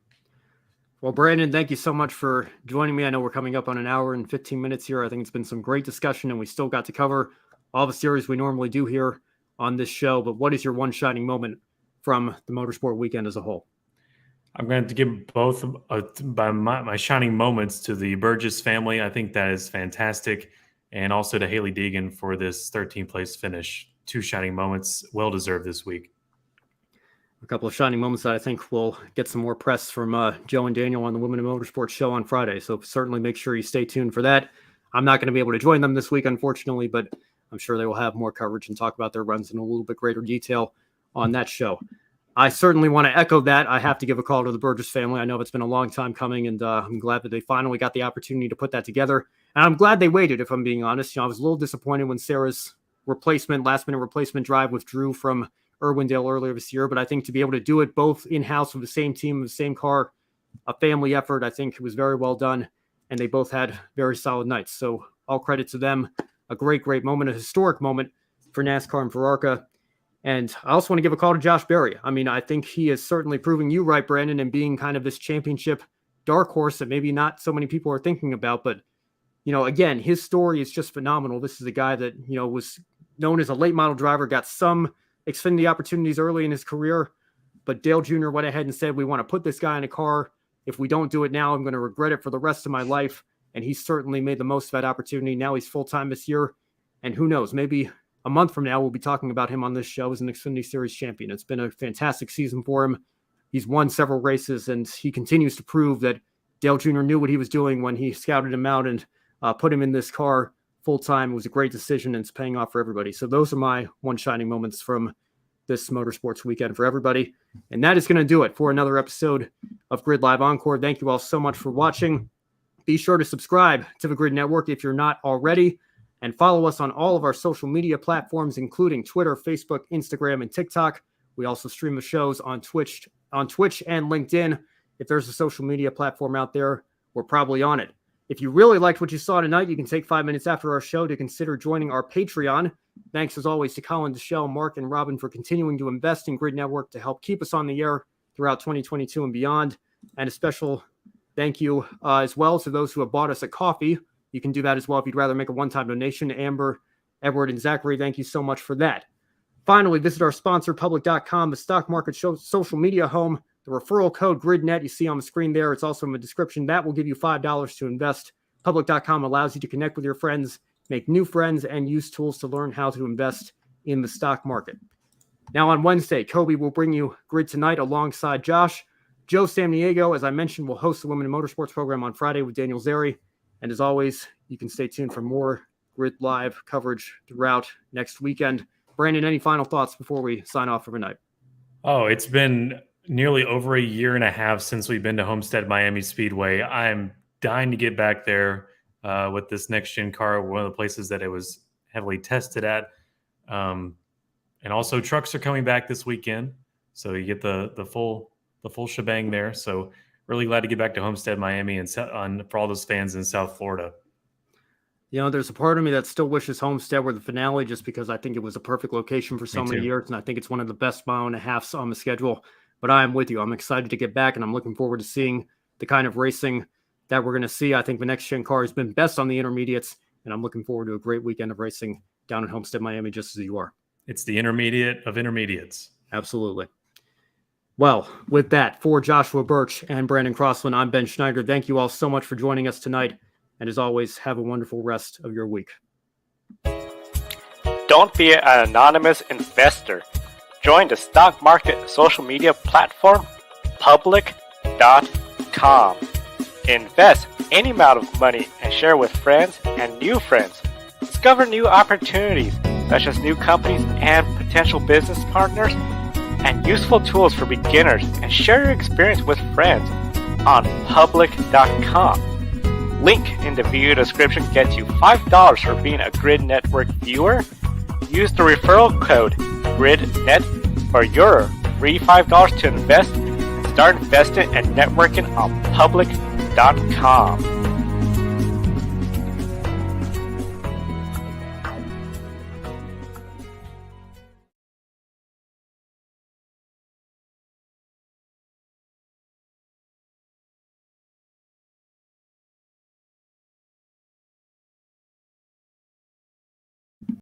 Well, Brandon, thank you so much for joining me. I know we're coming up on an hour and 15 minutes here. I think it's been some great discussion, and we still got to cover all the series we normally do here on this show. But what is your one shining moment from the motorsport weekend as a whole? I'm going to give both my shining moments to the Burgess family. I think that is fantastic. And also to Hailie Deegan for this 13th place finish. 2 shining moments, well deserved this week. A couple of shining moments that I think will get some more press from Joe and Daniel on the Women in Motorsports show on Friday. So certainly make sure you stay tuned for that. I'm not going to be able to join them this week, unfortunately, but I'm sure they will have more coverage and talk about their runs in a little bit greater detail on that show. I certainly want to echo that. I have to give a call to the Burgess family. I know it's been a long time coming, and I'm glad that they finally got the opportunity to put that together. And I'm glad they waited, if I'm being honest. I was a little disappointed when Sarah's last-minute replacement drive withdrew from Irwindale earlier this year, but I think to be able to do it both in-house with the same team, the same car, a family effort, I think it was very well done, and they both had very solid nights. So all credit to them. A great moment, a historic moment for NASCAR and for ARCA. And I also want to give a call to Josh Berry. I mean, I think he is certainly proving you right, Brandon, and being kind of this championship dark horse that maybe not so many people are thinking about. But, again, his story is just phenomenal. This is a guy that, was known as a late model driver, got some Xfinity opportunities early in his career, but Dale Jr. went ahead and said, we want to put this guy in a car. If we don't do it now, I'm going to regret it for the rest of my life. And he certainly made the most of that opportunity. Now he's full-time this year. And who knows, maybe a month from now, we'll be talking about him on this show as an Xfinity Series champion. It's been a fantastic season for him. He's won several races, and he continues to prove that Dale Jr. knew what he was doing when he scouted him out and put him in this car full time. It was a great decision, and it's paying off for everybody. So those are my one shining moments from this motorsports weekend for everybody. And that is going to do it for another episode of Grid Live Encore. Thank you all so much for watching. Be sure to subscribe to the Grid Network if you're not already, and follow us on all of our social media platforms, including Twitter, Facebook, Instagram, and TikTok. We also stream the shows on Twitch and LinkedIn. If there's a social media platform out there, we're probably on it. If you really liked what you saw tonight, you can take 5 minutes after our show to consider joining our Patreon. Thanks as always to Colin, Deshelle, Mark, and Robin for continuing to invest in Grid Network to help keep us on the air throughout 2022 and beyond. And a special thank you as well to those who have bought us a coffee. You can do that as well if you'd rather make a one-time donation. Amber, Edward, and Zachary, thank you so much for that. Finally, visit our sponsor, public.com, the stock market social media home. The referral code GRIDnet you see on the screen there. It's also in the description. That will give you $5 to invest. Public.com allows you to connect with your friends, make new friends, and use tools to learn how to invest in the stock market. Now on Wednesday, Kobe will bring you Grid Tonight alongside Josh. Joe Samniego, as I mentioned, will host the Women in Motorsports program on Friday with Daniel Zeri. And as always, you can stay tuned for more Grid Live coverage throughout next weekend. Brandon, any final thoughts before we sign off for the night? Oh, it's been nearly over a year and a half since we've been to Homestead Miami Speedway. I'm dying to get back there with this next-gen car, one of the places that it was heavily tested at. And also trucks are coming back this weekend, so you get the full shebang there. So really glad to get back to Homestead Miami and for all those fans in South Florida. You know, there's a part of me that still wishes Homestead were the finale just because I think it was a perfect location for so many years, and I think it's one of the best mile and a halfs on the schedule. But I am with you. I'm excited to get back, and I'm looking forward to seeing the kind of racing that we're going to see. I think the next-gen car has been best on the intermediates, and I'm looking forward to a great weekend of racing down in Homestead, Miami, just as you are. It's the intermediate of intermediates. Absolutely. Well, with that, for Joshua Birch and Brandon Crossland, I'm Ben Schneider. Thank you all so much for joining us tonight. And as always, have a wonderful rest of your week. Don't be an anonymous investor. Join the stock market social media platform, public.com. Invest any amount of money and share with friends and new friends. Discover new opportunities, such as new companies and potential business partners, and useful tools for beginners, and share your experience with friends on public.com. Link in the video description gets you $5 for being a Grid Network viewer. Use the referral code GRIDnet for your free $5 to invest and start investing and networking on public.com.